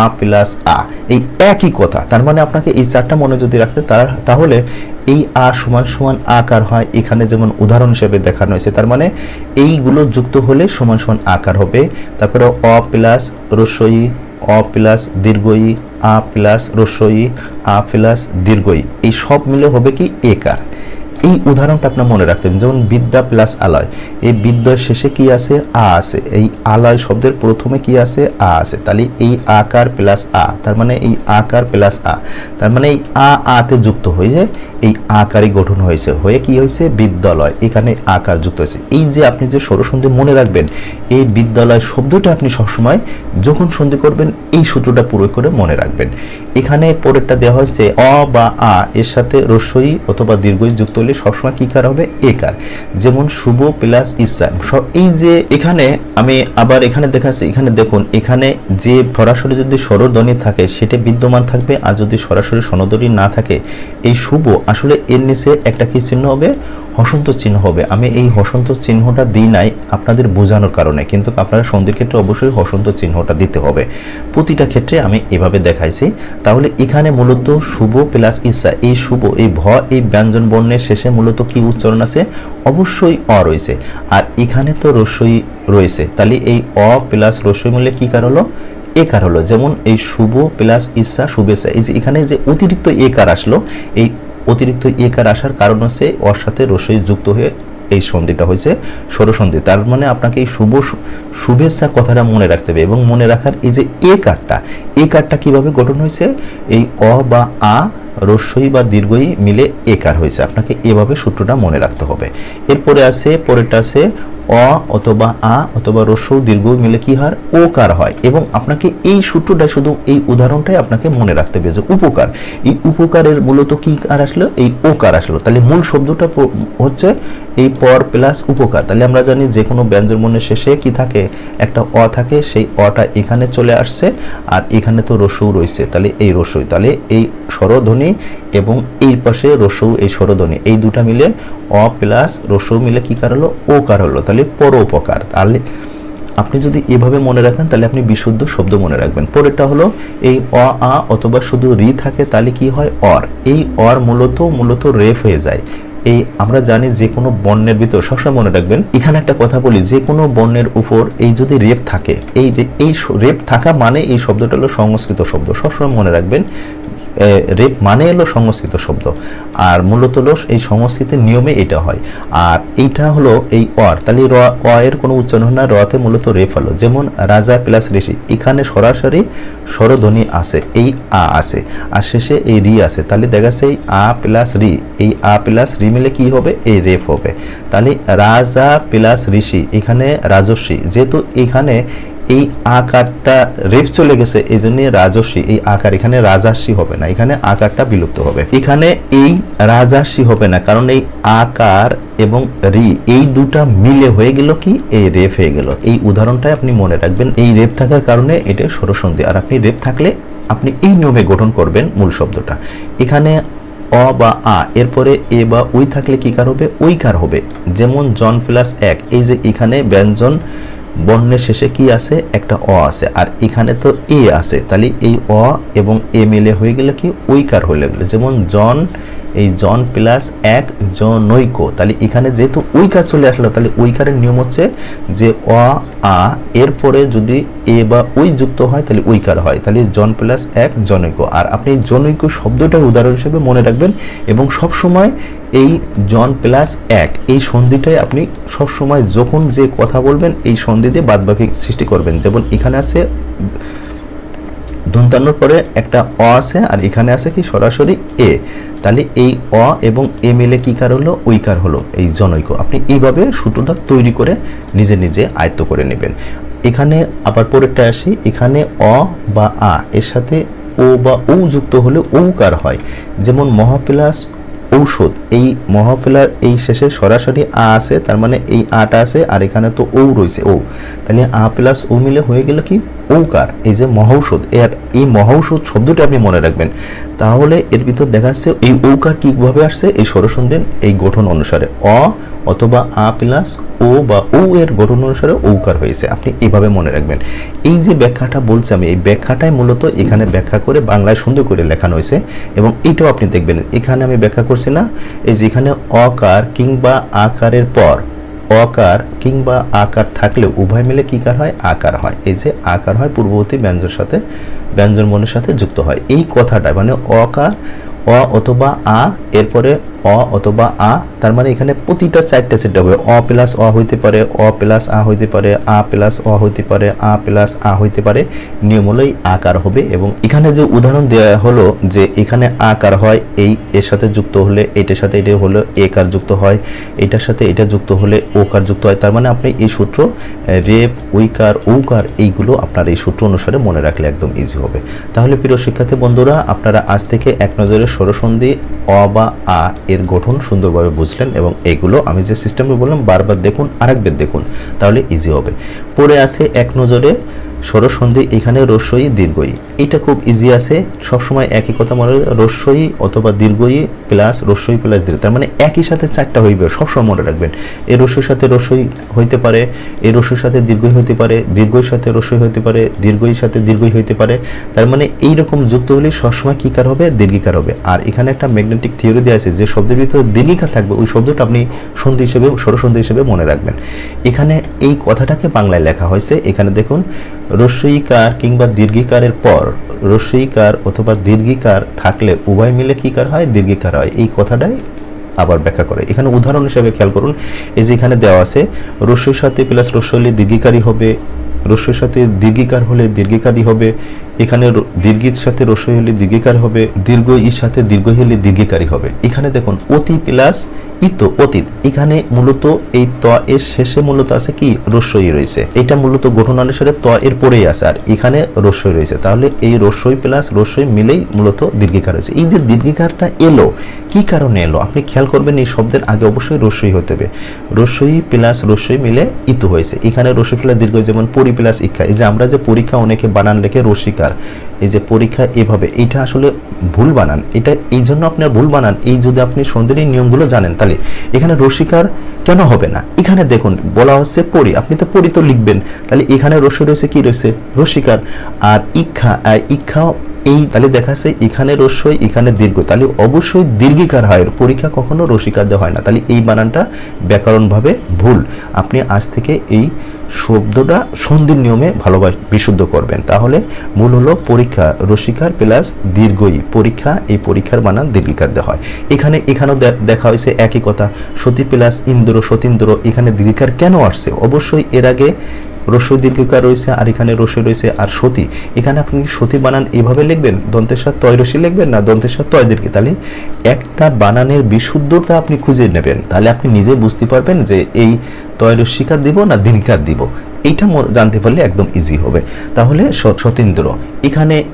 আ প্লাস আ, এই একই কথা। তার মানে আপনাকে এই 4টা মনে যদি রাখতে, তাহলে এই আ সমান সমান আকার হয়। এখানে যেমন উদাহরণ হিসেবে দেখানো হয়েছে, তার মানে এইগুলো যুক্ত হলে সমান সমান আকার হবে। তারপরে অ প্লাস রস্বই, অ প্লাস দীর্ঘই, আ প্লাস রস্বই, আ প্লাস দীর্ঘই, এই সব মিলে হবে কি একার। এই উদাহরণটা আপনার মনে রাখতে হবে। যেমন বিদ্যা প্লাস আলয়, এই বিদ্যার শেষে কি আছে? আ আছে। এই আলয় শব্দের প্রথমে কি আছে? আ আছে। তাহলে এই আকার প্লাস আ, তার মানে এই আকার প্লাস আ, তার মানে এই আতে যুক্ত হয়ে যায় এই আকারই গঠন হয়েছে, হয়ে কি হয়েছে? বিদ্যালয়। এখানে আকার যুক্ত হয়েছে। এই যে আপনি যে স্বরসন্ধি মনে রাখবেন, এই বিদ্যালয় শব্দটা আপনি সবসময় যখন সন্ধি করবেন এই সূত্রটা প্রয়োগ করে মনে রাখবেন। এখানে পরেরটা দেওয়া হয়েছে অ বা আ এর সাথে রস্বই অথবা দীর্ঘই যুক্ত হলে সবসময় কি কার হবে? একার। যেমন শুভ প্লাস ইচ্ছা। এই যে এখানে আমি আবার এখানে দেখাচ্ছি, এখানে দেখুন, এখানে যে সরাসরি যদি স্বরধ্বনি থাকে সেটা বিদ্যমান থাকবে, আর যদি সরাসরি স্বরধ্বনি না থাকে এই শুভ আসলে এর নিচে একটা কি চিহ্ন হবে? হসন্ত চিহ্ন হবে। আমি এই হসন্ত চিহ্নটা দিই নাই আপনাদের বোঝানোর কারণে, কিন্তু আপনারা সন্ধির ক্ষেত্রে অবশ্যই হসন্ত চিহ্নটা দিতে হবে। প্রতিটা ক্ষেত্রে আমি এভাবে দেখাইছি। তাহলে এখানে মূলত শুভ প্লাস ইচ্ছা, এই শুভ এই ভ এই ব্যঞ্জন বর্ণের শেষে মূলত কি উচ্চারণ আছে? অবশ্যই অ রয়েছে, আর এখানে তো রস্বই রয়েছে। তাহলে এই অ প্লাস রস্বই মিলে কি কার হলো? একার হলো। যেমন এই শুভ প্লাস ইচ্ছা শুভেচ্ছা, এই যে এখানে যে অতিরিক্ত একার আসলো, এই অতিরিক্ত একার আসার কারণ হচ্ছে ওর সাথে রস্বই যুক্ত হয়ে এই সন্ধিটা হয়েছে স্বরসন্ধি। তার মানে আপনাকে এই শুভেচ্ছা কথাটা মনে রাখতে হবে এবং মনে রাখার এই যে এ কারটা কিভাবে গঠন হয়েছে, এই অ বা আ রস্যই বা দীর্ঘই মিলে একার হয়েছে। আপনাকে এভাবে সূত্রটা মনে রাখতে হবে। এরপরে আছে, পরেরটা আছে অ অথবা আ অথবা রস্য দীর্ঘ মিলে কি হয়, ওকার হয়। এবং আপনাকে এই সূত্রটা শুধু এই উদাহরণটাই আপনাকে মনে রাখতে হবে যে উপকার, এই উপকারের মূলত কি কার আসলো, এই ওকার আসলো। তাহলে মূল শব্দটা হচ্ছে এই পর প্লাস উপকার। তাহলে আমরা জানি যে কোনো ব্যঞ্জন বর্ণের শেষে কি থাকে, একটা অ থাকে, সেই অটা এখানে চলে আসছে আর এখানে তো রস্য রয়েছে, তাহলে এই রস্যই, তাহলে এই স্বরধ্বনি এবং এই পাশে রস্য এই স্বরধ্বনি এই দুটা মিলে অ প্লাস রস্য মিলে কি কার হলো, ওকার হলো, তাহলে পরোপকার। তাহলে আপনি যদি এভাবে মনে রাখেন তাহলে আপনি বিশুদ্ধ শব্দ মনে রাখবেন। পরেরটা হলো এই অ আ অথবা শুধু রি থাকে তাহলে কি হয়, অর। এই অর মূলত রেফ হয়ে যায়। এই আমরা জানি যে কোনো বর্ণের ভিতর সবসময় মনে রাখবেন, এখানে একটা কথা বলি, যে কোনো বর্ণের উপর এই যদি রেফ থাকে, এই রেফ থাকা মানে এই শব্দটা হলো সংস্কৃত শব্দ, সবসময় মনে রাখবেন। রেপ মানে হলো সংস্কৃত শব্দ, আর মূলত হলো এই সংস্কৃতের নিয়মে এটা হয়। আর এইটা হলো এই অর, তাহলে অ এর কোনো উচ্চারণ না, রতে মূলত রেপ হলো। যেমন রাজা প্লাস ঋষি, এখানে সরাসরি স্বরধ্বনি আছে, এই আ আছে আর শেষে এই রি আছে, তাহলে দেখা যাচ্ছে এই আ প্লাস রি, এই আ প্লাস রি মিলে কি হবে, এই রেপ হবে। তাহলে রাজা প্লাস ঋষি, এখানে রাজস্বী, যেহেতু এখানে এই আকারটা রেফ চলে গেছে এই জন্য রাজস্বী, এই আকার এখানে রাজাস্বী হবে না, এখানে আকারটা বিলুপ্ত হবে। এখানে এই রাজাস্বী হবে না, কারণ এই আকার এবং রি এই দুটা মিলে হয়ে গেল কি, এই রেফ হয়ে গেল। এই উদাহরণটাই আপনি মনে রাখবেন, এই রেফ থাকার কারণে এটা স্বরসন্ধি। আর আপনি রেফ থাকলে আপনি এই নিয়মে গঠন করবেন মূল শব্দটা। এখানে অ বা আ এরপরে এ বা ওই থাকলে কি কার হবে, ওইকার হবে। যেমন জন প্লাস এক, এই যে এখানে ব্যঞ্জন বর্ণের শেষে কি আছে, একটা অ আছে আর এখানে তো এ আছে, তাহলে এই অ এবং এ মিলে হয়ে গেলে কি, ওইকার হয়ে গেল। যেমন জন, এই জন প্লাস এক জনৈক, তাহলে এখানে যেহেতু ওইকার চলে আসলো, তাহলে ওইকারের নিয়ম হচ্ছে যে অ আ এরপরে যদি এ বা ওই যুক্ত হয় তাহলে ওইকার হয়, তাহলে জন প্লাস এক জনৈক। আর আপনি জনৈক শব্দটার উদাহরণ হিসেবে মনে রাখবেন এবং সব সময় এই জন প্লাস এক এই সন্ধিটাই আপনি সব সময় যখন যে কথা বলবেন এই সন্ধি দিয়ে বাদবাকি সৃষ্টি করবেন। যেমন এখানে আছে দন্তান্নর পরে একটা অ আছে আর এখানে আছে কি সরাসরি এ, তাহলে এই অ এবং এ মিলে কি কার হলো, ওইকার হলো, এই জনৈক। আপনি এইভাবে সূত্রটা তৈরি করে নিজে নিজে আয়ত্ত করে নেবেন। এখানে আবার পরেরটা আসি, এখানে অ বা আ এর সাথে ও বা ও যুক্ত হলে ওকার হয়। যেমন মহা প্লাস ঔষধ, এই মহাফেলার এই শেষে সরাসরি আ আছে, তার মানে এই আটা আছে আর এখানে তো ও রয়েছে, ও, তাহলে আ প্লাস ও মিলে হয়ে গেল কি, ওকার। এই যে মহৌষধ, এর এই মহৌষধ শব্দটা আপনি মনে রাখবেন, তাহলে এর ভিতর দেখা যাচ্ছে এই ওকার কিভাবে আসছে, এই স্বরসন্ধির এই গঠন অনুসারে অ অথবা আ প্লাস ও বা ও এর গঠন অনুসারে ওকার হয়েছে। আপনি এভাবে মনে রাখবেন। এই যে ব্যাখ্যাটা বলছি আমি, এই ব্যাখ্যাটাই মূলত এখানে ব্যাখ্যা করে বাংলায় সুন্দর করে লেখানো হয়েছে এবং এইটাও আপনি দেখবেন এখানে আমি ব্যাখ্যা করছি না, এই যে এখানে অকার কিংবা আকারের পর অকার কিংবা আকার থাকলে উভয় মিলে কি কার হয়, আকার হয়। এই যে আকার হয় পূর্ববর্তী ব্যঞ্জনের সাথে, ব্যঞ্জন বর্ণের সাথে যুক্ত হয়। এই কথাটা মানে অকার অ অথবা আ এরপরে অ অথবা আ, তার মানে এখানে প্রতিটা চারটে হবে, অ প্লাস অ হইতে পারে, অ প্লাস আ হইতে পারে, আ প্লাস অ হইতে পারে, আ প্লাস আ হইতে পারে, নিয়ম হলোই আকার হবে। এবং এখানে যে উদাহরণ দেওয়া হলো যে এখানে আকার হয়, এই এর সাথে যুক্ত হলে এটার সাথে এটা হলো একার যুক্ত হয়, এটার সাথে এটা যুক্ত হলে ওকার যুক্ত হয়। তার মানে আপনি এই সূত্র রেপ ওইকার ওকার এইগুলো আপনার এই সূত্র অনুসারে মনে রাখলে একদম ইজি হবে। তাহলে প্রিয় শিক্ষার্থী বন্ধুরা, আপনারা আজ থেকে এক নজরে স্বরসন্ধি অ বা আ এর গঠন সুন্দরভাবে বুঝলেন এবং এগুলো আমি যে সিস্টেমে বললাম বারবার দেখুন, আরেকবার দেখুন, তাহলে ইজি হবে। পরে আছে এক নজরে স্বরসন্ধি, এখানে রস্যই দীর্ঘই, এটা খুব ইজি আছে, সবসময় একই কথা মনে রাখবেন, রস্যই অথবা দীর্ঘই প্লাস রস্যই প্লাস দীর্ঘ, তার মানে একই সাথে চারটা হইবে, সবসময় মনে রাখবেন। এই রস্যের সাথে রস্যই হইতে পারে, এই রস্যের সাথে দীর্ঘই হইতে পারে, দীর্ঘের সাথে রস্যই হইতে পারে, দীর্ঘের সাথে দীর্ঘই হইতে পারে, তার মানে এইরকম যুক্ত হলে সবসময় কি কার হবে, দীর্ঘিকার হবে। আর এখানে একটা ম্যাগনেটিক থিওরি দেওয়া আছে যে শব্দের ভিতরে দীর্ঘিকার থাকবে ওই শব্দটা আপনি সন্ধি হিসেবে স্বরসন্ধি হিসেবে মনে রাখবেন। এখানে এই কথাটাকে বাংলায় লেখা হয়েছে, এখানে দেখুন রস্যইকার কিংবা দীর্ঘিকারের পর রস্যইকার অথবা দীর্ঘিকার থাকলে উভয় মিলে কি কার হয়, দীর্ঘিকার হয়। এই কথাটাই আবার ব্যাখ্যা করে। এখানে উদাহরণ হিসেবে খেয়াল করুন, এই যে এখানে দেওয়া আছে রস্যইর সাথে প্লাস রস্য হলে দীর্ঘিকারী হবে, রস্যের সাথে দীর্ঘিকার হলে দীর্ঘিকারী হবে, এখানে দীর্ঘির সাথে রস্যই হলে দীর্ঘিকার হবে, দীর্ঘ ইর সাথে দীর্ঘ হলে দীর্ঘিকারী হবে। এখানে দেখুন অতি প্লাস ইতো অতীত, এখানে মূলত এই ত এর শেষে মূলত আছে কি রস্যই রয়েছে, এটা মূলত গঠন অনুসারে ত এর পরেই আছে, আর এখানে রস্যই রয়েছে, তাহলে এই রস্যই প্লাস রস্যই মিলেই মূলত দীর্ঘিকার হয়েছে। এই যে দীর্ঘিকারটা এলো কি কারণে এলো আপনি খেয়াল করবেন, এই শব্দের আগে অবশ্যই রস্যই হতে হবে, রস্যই প্লাস রস্যই মিলে ইতো হয়েছে। এখানে রস্যই প্লাস দীর্ঘ, যেমন পরি প্লাস ইক্ষা, এই যে আমরা যে পরীক্ষা অনেকে বানান লেখে রসিকার, এই যে পরীক্ষা এভাবে, এটা আসলে ভুল বানান, এটা এই জন্য আপনার ভুল বানান, এই যদি আপনি সন্ধির নিয়মগুলো জানেন তাহলে এখানে রসিকার কেন হবে না। এখানে দেখুন বলা হচ্ছে পরি, আপনি তো পরি তো লিখবেন, তাহলে এখানে রস্য রয়েছে কি রয়েছে রসিকার, আর ইক্ষা ইক্ষা এই তাহলে দেখা যাচ্ছে এখানে রস্যই এখানে দীর্ঘ, তাহলে অবশ্যই দীর্ঘিকার হয়, পরীক্ষা কখনো রসিকার দেওয়া হয় না, তাহলে এই বানানটা ব্যাকরণভাবে ভুল। আপনি আজ থেকে এই শব্দটা সন্ধির নিয়মে ভালোভাবে বিশুদ্ধ করবেন, তাহলে মূল হলো পরীক্ষা রসিকার প্লাস দীর্ঘই, পরীক্ষা এই পরীক্ষার বানান দীর্ঘিকার দেওয়া হয়। এখানেও দেখা হয়েছে একই কথা, সতী প্লাস ইন্দ্র সতীন্দ্র, এখানে দীর্ঘিকার কেন আসছে, অবশ্যই এর আগে রস্যই দীর্ঘিকার রয়েছে আর এখানে রস্যই রয়েছে, আর সতী এখানে আপনি সতী বানান এইভাবে লিখবেন, দন্তের সাথে তয় রস্যই লিখবেন না দন্তের সাথে তয় দীর্ঘ, তাহলে একটা বানানের বিশুদ্ধতা আপনি খুঁজে নেবেন, তাহলে আপনি নিজে বুঝতে পারবেন যে এই তয় রস্যিকার দিব না দীর্ঘিকার দিব, এইটা জানতে পারলে একদম ইজি হবে। তাহলে সতীন্দ্র,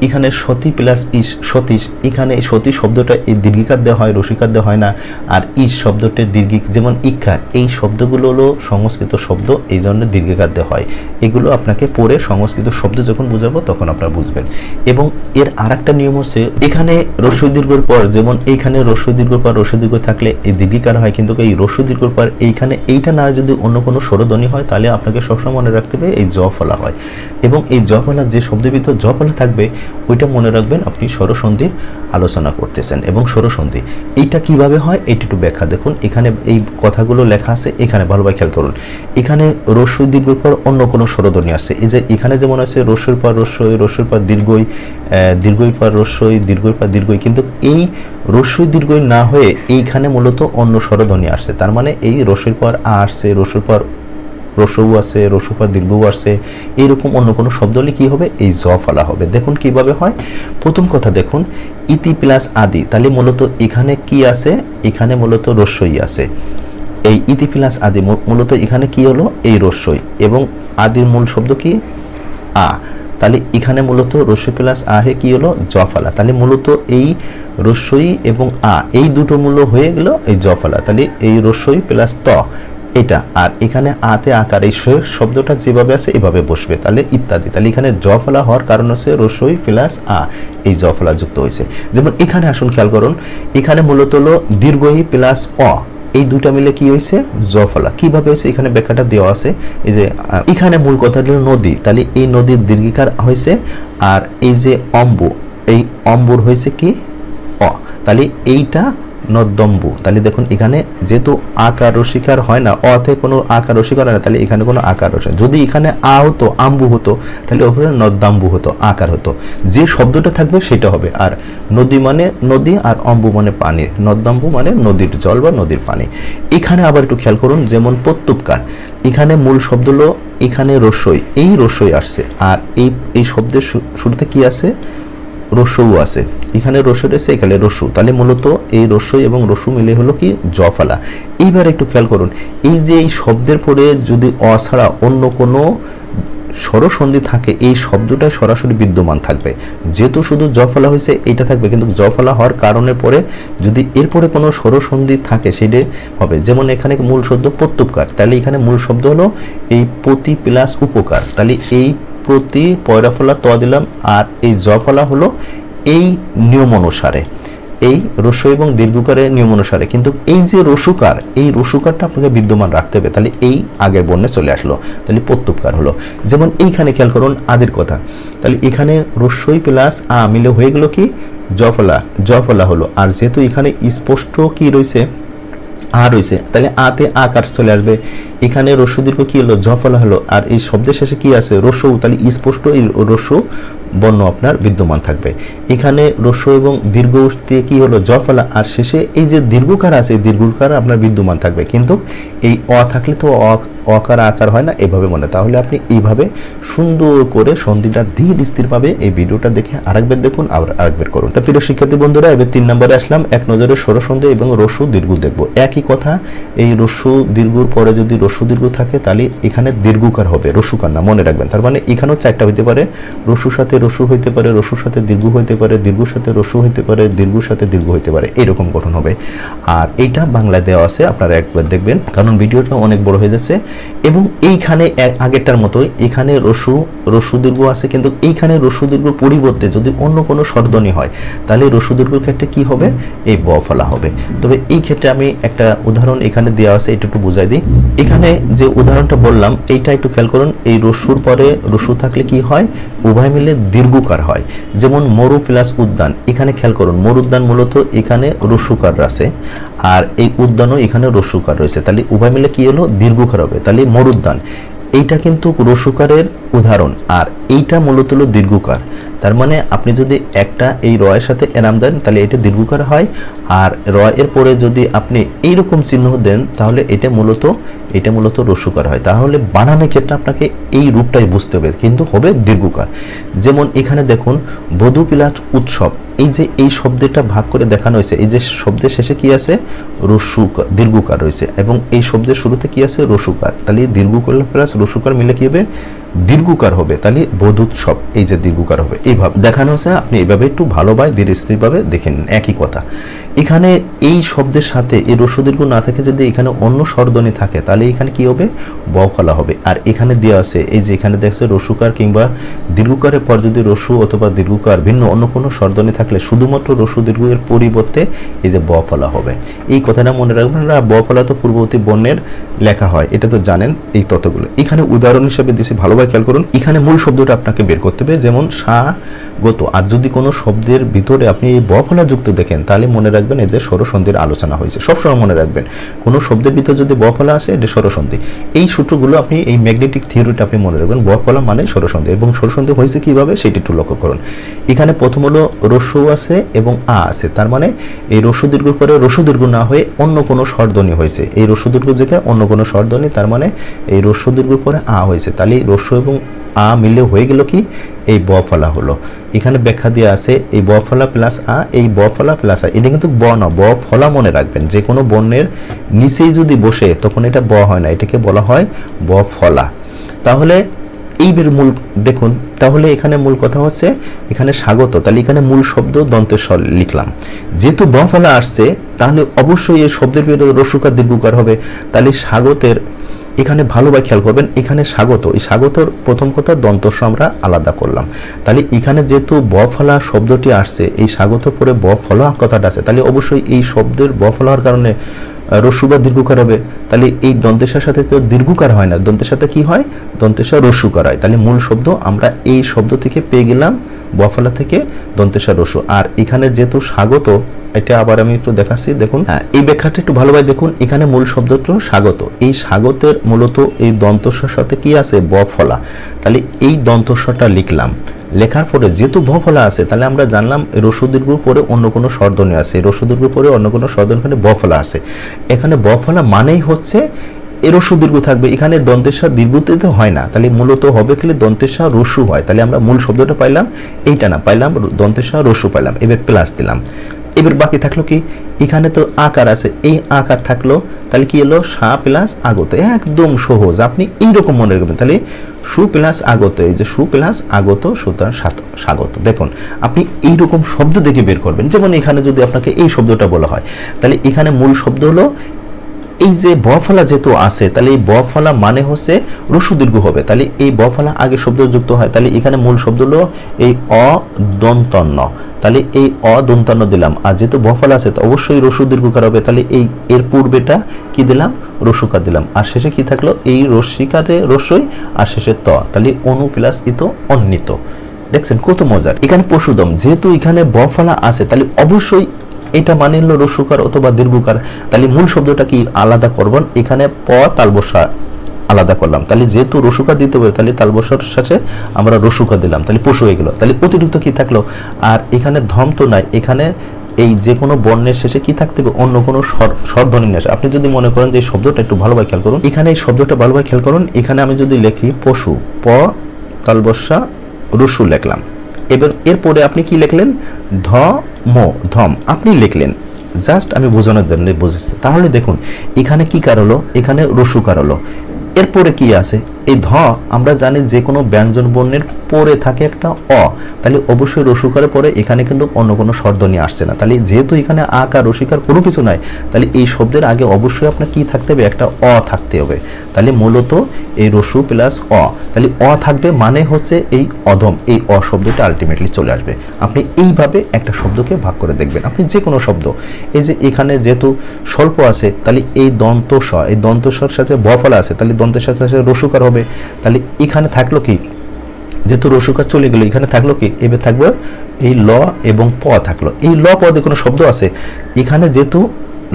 এখানে সতী প্লাস ইস সতীশ, এখানে সতী শব্দটা এই দীর্ঘিকার দেওয়া হয় রসিকার দেওয়া হয় না, আর ইস শব্দটা দীর্ঘিক, যেমন ইক্ষা এই শব্দগুলো হলো সংস্কৃত শব্দ, এই জন্য দীর্ঘিকার দেওয়া হয়। এগুলো আপনাকে পড়ে সংস্কৃত শব্দ যখন বুঝাবো তখন আপনারা বুঝবেন। এবং এর আর একটা নিয়ম হচ্ছে, এখানে রস্যই দীর্ঘর পর, যেমন এইখানে রস্যই দীর্ঘর পর রস্যই দীর্ঘ থাকলে এই দীর্ঘিকার হয়, কিন্তু এই রস্যই দীর্ঘর পর এইখানে এইটা না যদি অন্য কোনো স্বরধ্বনি হয় তাহলে আপনাকে সবসময় মনে রাখতে হবে এই জ ফলা হয়, এবং এই জ ফলা যে শব্দের ভিতর জ ফলা থাকবে ওইটা মনে রাখবেন আপনি স্বরসন্ধির আলোচনা করতেছেন। এবং স্বরসন্ধি এইটা কিভাবে হয় এটা একটু ব্যাখ্যা দেখুন, এখানে এই কথাগুলো লেখা আছে, এখানে ভালোভাবে খেয়াল করুন। এখানে রস্যই দীর্ঘর পর অন্য কোনো স্বরধ্বনি আসছে, এই যে এখানে যেমন আছে রস্যইর পর রস্যই, রস্যইর পর দীর্ঘই, দীর্ঘই পর রস্যই, দীর্ঘই পর দীর্ঘই, কিন্তু এই রস্যই দীর্ঘই না হয়ে এইখানে মূলত অন্য স্বরধ্বনি আসছে, তার মানে এই রস্যইর পর আ আসছে, রস্যইর পর রস্যও আছে, রস্যর পর দীর্ঘও আসছে, এইরকম অন্য কোনো শব্দ হলে কি হবে এই জ ফলা হবে। দেখুন কিভাবে হয়, প্রথম কথা দেখুন ইতি প্লাস আদি, তাহলে মূলত এখানে কি আছে, এখানে মূলত রস্যই আছে, এই ইতি প্লাস আদি মূলত এখানে কি হলো এই রস্যই, এবং আদির মূল শব্দ কি আ, তাহলে এখানে মূলত রস্যই প্লাস আ হয়ে কি হলো জ ফলা, তাহলে মূলত এই রস্যই এবং আ এই দুটো মূল্য হয়ে গেল এই জ ফলা, তাহলে এই রস্যই প্লাস ত এটা, আর এখানে আতে আকার এই শব্দটা যেভাবে আছে এভাবে বসবে, তাহলে ইত্যাদি, তাহলে এখানে জ ফলা হওয়ার কারণ হচ্ছে রস্যই প্লাস আ এই জ ফলা যুক্ত হয়েছে। যেমন এখানে আসুন খেয়াল করুন, এখানে মূলত হলো দীর্ঘই প্লাস অ, এই দুটা মিলে কি হয়েছে জ ফলা, কিভাবে হয়েছে এখানে ব্যাখ্যাটা দেওয়া আছে। এই যে এখানে মূল কথা হলো নদী, তাহলে এই নদীর দীর্ঘিকার হয়েছে, আর এই যে অম্বু এই অম্বুর হয়েছে কি অ, তাহলে এইটা নদম্বু, তাহলে দেখুন এখানে যেহেতু আকার রসিকার হয় না, অতে কোনো আকার রসিকার হয় না, তাহলে এখানে কোনো আকার রসিক, যদি এখানে আ হতো আম্বু হতো তাহলে ওখানে নদাম্বু হতো, আকার হতো, যে শব্দটা থাকবে সেটা হবে। আর নদী মানে নদী, আর অম্বু মানে পানি, নদাম্বু মানে নদীর জল বা নদীর পানি। এখানে আবার একটু খেয়াল করুন, যেমন প্রত্যুপকার, এখানে মূল শব্দ হলো এখানে রস্যই, এই রস্যই আসছে, আর এই শব্দের শুরুতে কি আছে রস্যও আছে, এখানে রস্য রয়েছে এখানে রস্যু, তাহলে মূলত এই রস্যই এবং রস্যু মিলে হলো কি জ ফলা। এইবার একটু খেয়াল করুন, এই যে এই শব্দের পরে যদি অ ছাড়া অন্য কোনো স্বরসন্ধি থাকে এই শব্দটা সরাসরি বিদ্যমান থাকবে, যেহেতু শুধু জ ফলা হয়েছে এটা থাকবে, কিন্তু জ ফলা হওয়ার কারণের পরে যদি এরপরে কোনো স্বরসন্ধি থাকে সেটা হবে। যেমন এখানে মূল শব্দ প্রত্যুপকার, তাহলে এখানে মূল শব্দ হলো এই প্রতি প্লাস উপকার, তাহলে এই প্রতি পয়রা ফলা ত দিলাম, আর এই জ ফলা হলো এই নিয়ম অনুসারে, এই রস্য এবং দীর্ঘকারের নিয়ম অনুসারে, কিন্তু এই যে রসুকার এই রসুকারটা আপনাকে বিদ্যমান রাখতে হবে, তাহলে এই আগের বর্ণে চলে আসলো, তাহলে প্রত্যুপকার হলো। যেমন এইখানে খেয়াল করুন আদির কথা, তাহলে এখানে রস্যই প্লাস আ মিলে হয়ে গেল কি জ ফলা হলো, আর যেহেতু এখানে স্পষ্ট কি রয়েছে আ রয়েছে, তাহলে আতে আকার চলে আসবে, এখানে রস্য দীর্ঘ কি হলো জ ফলা হলো, আর এই শব্দের শেষে কি আছে রস্য, তাহলে স্পষ্ট এই রস্য বর্ণ আপনার বিদ্যমান থাকবে। এখানে রস্য এবং দীর্ঘ দিয়ে কি হলো জ ফলা, আর শেষে এই যে দীর্ঘকার আছে এই দীর্ঘকার আপনার বিদ্যমান থাকবে, কিন্তু এই অ থাকলে তো অকার আকার হয় না, এভাবে মনে। তাহলে আপনি এইভাবে সুন্দর করে সন্ধিটা ধীর স্থিরভাবে এই ভিডিওটা দেখে আরেকবার দেখুন, আবার আরেকবার করুন। তা প্রিয় শিক্ষার্থী বন্ধুরা, এবার 3 নম্বরে আসলাম। এক নজরে স্বরসন্ধি এবং রস্য দীর্ঘ দেখব। একই কথা, এই রস্য দীর্ঘর পরে যদি রস্য দীর্ঘ থাকে তাহলে এখানে দীর্ঘকার হবে, রস্যকার না, মনে রাখবেন। তার মানে এখানেও 4টা হইতে পারে, রস্যর সাথে রস্য হইতে পারে, রস্যর সাথে দীর্ঘ হইতে পারে, দীর্ঘর সাথে রস্য হইতে পারে, দীর্ঘর সাথে দীর্ঘ হইতে পারে, এরকম গঠন হবে। আর এইটা বাংলায় দেওয়া আছে, আপনারা একবার দেখবেন, কারণ ভিডিওটা অনেক বড় হয়ে যাচ্ছে। এবং এইখানে আগেরটার মতোই এখানে রস্য দীর্ঘ আছে, কিন্তু এইখানে রস্য দীর্ঘ পরিবর্তে যদি অন্য কোনো স্বরধ্বনি হয় তাহলে রস্য দীর্ঘের ক্ষেত্রে কি হবে, এই ব ফলা হবে। তবে এই ক্ষেত্রে আমি একটা উদাহরণ এখানে দেওয়া আছে, এটা একটু বুঝাই দিই। এখানে যে উদাহরণটা বললাম এইটা একটু খেয়াল করুন। এই রস্যুর পরে রস্য থাকলে কি হয়, উভয় মিলে দীর্ঘকার হয়। যেমন মরু প্লাস উদ্যান, এখানে খেয়াল করুন মরুদ্যান মূলত এখানে রস্যকার আছে, আর এই উদ্যানও এখানে রস্যকার রয়েছে, তাহলে উভয় মিলে কি হলো দীর্ঘকার হবে, তাহলে মরুদ্যান। এইটা কিন্তু রস্যকারের উদাহরণ, আর এইটা মূলত হলো দীর্ঘকার। তার মানে আপনি যদি একটা এই রয়ের সাথে এনাম দেন তাহলে এটা দীর্ঘকার হয়, আর রয়ের পরে যদি আপনি এইরকম চিহ্ন দেন তাহলে এটা মূলত রস্যকার হয়। তাহলে বানানের ক্ষেত্রে আপনাকে এই রূপটাই বুঝতে হবে, কিন্তু হবে দীর্ঘকার। যেমন এখানে দেখুন বধূ প্লাস উৎসব, এই যে এই শব্দটা ভাগ করে দেখানো হয়েছে, এই যে শব্দের শেষে কি আছে রস্যকার, দীর্ঘকার রয়েছে, এবং এই শব্দের শুরুতে কি আছে রস্যকার, তাহলে দীর্ঘকার প্লাস রস্যকার মিলে কি হবে দীর্ঘকার হবে, তাহলে বধূৎসব এই যে দীর্ঘকার হবে। এইভাবে দেখানো হয়েছে, আপনি এইভাবে একটু ভালোভাবে ধীরে স্থিরভাবে দেখে নিন। একই কথা, এখানে এই শব্দের সাথে এই রস্য দীর্ঘ না থাকে, যদি এখানে অন্য স্বরধ্বনি থাকে তাহলে এখানে কি হবে ব ফলা হবে। আর এখানে দেওয়া আছে এই যে এখানে দেখছে রস্যকার কিংবা দীর্ঘকারের পর যদি রস্য অথবা দীর্ঘকার ভিন্ন অন্য কোনো স্বরধ্বনি থাকলে শুধুমাত্র রস্য দীর্ঘের পরিবর্তে এই যে ব ফলা হবে। এই কথাটা মনে রাখবেন, ব ফলা তো পূর্ববর্তী বর্ণের লেখা হয়, এটা তো জানেন এই তথ্যগুলো। এখানে উদাহরণ হিসেবে দিয়েছি, ভালোভাবে খেয়াল করুন। এখানে মূল শব্দটা আপনাকে বের করতে হবে, যেমন স্বাগত। আর যদি কোনো শব্দের ভিতরে আপনি এই ব ফলা যুক্ত দেখেন তাহলে মনে রাখবেন এই যে স্বরসন্ধির আলোচনা হয়েছে। সবসময় মনে রাখবেন কোনো শব্দের ভিতর যদি ব ফলা আসে এটা স্বরসন্ধি। এই সূত্রগুলো আপনি এই ম্যাগনেটিক থিওরিটা আপনি মনে রাখবেন, ব ফলা মানে স্বরসন্ধি। এবং স্বরসন্ধি হয়েছে কিভাবে সেটি একটু লক্ষ্য করুন। এখানে প্রথম হলো রস্য আছে এবং আ আছে, তার মানে এই রস্য দীর্ঘর পরে রস্য দীর্ঘ না হয়ে অন্য কোনো স্বরধ্বনি হয়েছে। এই রস্য দীর্ঘ জায়গায় অন্য কোনো স্বরধ্বনি, তার মানে এই রস্য দীর্ঘর পরে আ হয়েছে, তাহলে রস্য এবং আ মিলে হয়ে গেল কি এই ব ফলা হলো। এখানে ব্যাখ্যা দিয়ে আছে এই ব ফলা প্লাস আ, এই ব ফলা প্লাস আ, এটা কিন্তু ব না, ব ফলা মনে রাখবেন। যে কোনো বর্ণের নিচেই যদি বসে তখন এটা ব হয় না, এটাকে বলা হয় ব ফলা। তাহলে এই মূল দেখুন, তাহলে এখানে মূল কথা হচ্ছে এখানে স্বাগত, তাহলে এখানে মূল শব্দ দন্তেশ্বর লিখলাম। যেহেতু ব ফলা আসছে তাহলে অবশ্যই এই শব্দের বিরুদ্ধে রস্যকার দীর্ঘকার হবে। তাহলে স্বাগতের এখানে ভালোভাবে খেয়াল করবেন, এখানে স্বাগত, এই স্বাগতর প্রথম কথা দন্তস্ব আমরা আলাদা করলাম। তাহলে এখানে যেহেতু ব ফলা শব্দটি আসছে, এই স্বাগত পরে ব ফলা কথাটা আছে, তাহলে অবশ্যই এই শব্দের ব ফলার কারণে রস্য বা দীর্ঘকার হবে। তাহলে এই দন্তেশ্বর সাথে তো দীর্ঘকার হয় না, দন্তের সাথে কি হয় দন্তেশ্বর রস্যকার হয়। তাহলে মূল শব্দ আমরা এই শব্দ থেকে পেয়ে গেলাম ব ফলা থেকে দন্তেশ্বর রস্য। আর এখানে যেহেতু স্বাগত, এটা আবার আমি একটু দেখাচ্ছি, দেখুন এই ব্যাখ্যাটা একটু ভালোভাবে দেখুন। এখানে মূল শব্দটা স্বাগত, এই স্বাগতের মূলত এই দন্তস্বর সাথে কি আছে ব ফলা, তাহলে এই দন্তস্বরটা লিখলাম। লেখার পরে যেহেতু ব ফলা আছে তাহলে আমরা জানলাম রস্য দীর্ঘ পরে অন্য কোনো স্বরধ্বনি আছে, রস্য দীর্ঘ পরে অন্য কোনো স্বরধ্বনি, এখানে ব ফলা আছে। এখানে ব ফলা মানেই হচ্ছে এর রস্য দীর্ঘ থাকবে, এখানে দন্তেশ্বর দীর্ঘতে হয় না, তাহলে মূলত হবে কি দন্তেশ্বর রস্য হয়। তাহলে আমরা মূল শব্দটা পাইলাম, এইটা না পাইলাম দন্তেশ্বর রস্য পাইলাম, এবার প্লাস দিলাম। এবার বাকি থাকলো কি, এখানে তো আকার আছে, এই আকার থাকলো, তাহলে কি এলো সা প্লাস আগত, একদম সহজ, আপনি এইরকম মনে রাখবেন। তাহলে সু প্লাস আগত, এই যে সু প্লাস আগত সুতরাং স্বাগত। দেখুন আপনি এইরকম শব্দ দেখে বের করবেন। যেমন এখানে যদি আপনাকে এই শব্দটা বলা হয় তাহলে এখানে মূল শব্দ হলো এই যে ব ফলা যেহেতু আছে, তাহলে এই ব ফলা মানে হচ্ছে রস্য দীর্ঘ হবে, তাহলে এই ব ফলা আগে শব্দ যুক্ত হয়, তাহলে এখানে মূল শব্দ হলো এই অদন্তন্য, তাহলে এই অদন্তান্ন দিলাম। আর যেহেতু ব ফলা আছে অবশ্যই রস্য দীর্ঘকার হবে, তাহলে এই এর পূর্বেটা কি দিলাম রস্যকার দিলাম, আর শেষে কি থাকলো এই রস্যিকারে রস্যই, আর শেষে ত, তাহলে অনু প্লাস ইত অন্বিত। দেখছেন কত মজার। এখানে পশুদম, যেহেতু এখানে ব ফলা আছে তাহলে অবশ্যই এটা মানে হলো রস্যকার অথবা দীর্ঘকার, তাহলে মূল শব্দটা কি আলাদা করবেন। এখানে প তালবসা আলাদা করলাম, তাহলে যেহেতু রসুকার দিতে হবে তাহলে তালবসার সাথে আমরা রসুকা দিলাম, তাহলে পশু হয়ে গেল। তাহলে অতিরিক্ত কি থাকলো, আর এখানে ধম তো নাই, এখানে এই যে কোনো বর্ণের শেষে কি থাকতে হবে, অন্য কোনো স্বরধ্বনি নিয়ে আসে। আপনি যদি মনে করেন যে এই শব্দটা একটু ভালোভাবে খেয়াল করুন, এখানে এই শব্দটা ভালোভাবে খেয়াল করুন, এখানে আমি যদি লিখি পশু, প তালবসা রসু লিখলাম, এবার এরপরে আপনি কি লিখলেন, ধ ম ধম আপনি লিখলেন, জাস্ট আমি বোঝানোর জন্য বুঝেছি। তাহলে দেখুন এখানে কি কার হলো, এখানে রসুকার হলো। এরপরে কি আছে, এই ধ আমরা জানি যে কোনো ব্যঞ্জন বর্ণের পরে থাকে একটা অ, তাহলে অবশ্যই রসুকারের পরে এখানে কিন্তু অন্য কোনো স্বরধ্বনি আসছে না। তাহলে যেহেতু এখানে আকার রসিকার কোনো কিছু নাই, তাহলে এই শব্দের আগে অবশ্যই আপনার কি থাকতে হবে, একটা অ থাকতে হবে। তাহলে মূলত এই রসু প্লাস অ, তাহলে অ থাকবে মানে হচ্ছে এই অধম, এই অ শব্দটা আলটিমেটলি চলে আসবে। আপনি এইভাবে একটা শব্দকে ভাগ করে দেখবেন, আপনি যে কোনো শব্দ, এই যে এখানে যেহেতু স্বল্প আছে তাহলে এই দন্ত স, এই দন্ত স্বর সাথে ব ফলা আছে, তাহলে দন্তের সাথে রসুকার হবে। তাহলে এখানে থাকলো কি, যেহেতু রসুকার চলে গেল, এখানে থাকলো কি, এবার থাকবে এই ল এবং প থাকলো। এই ল পদে কোনো শব্দ আছে, এখানে যেহেতু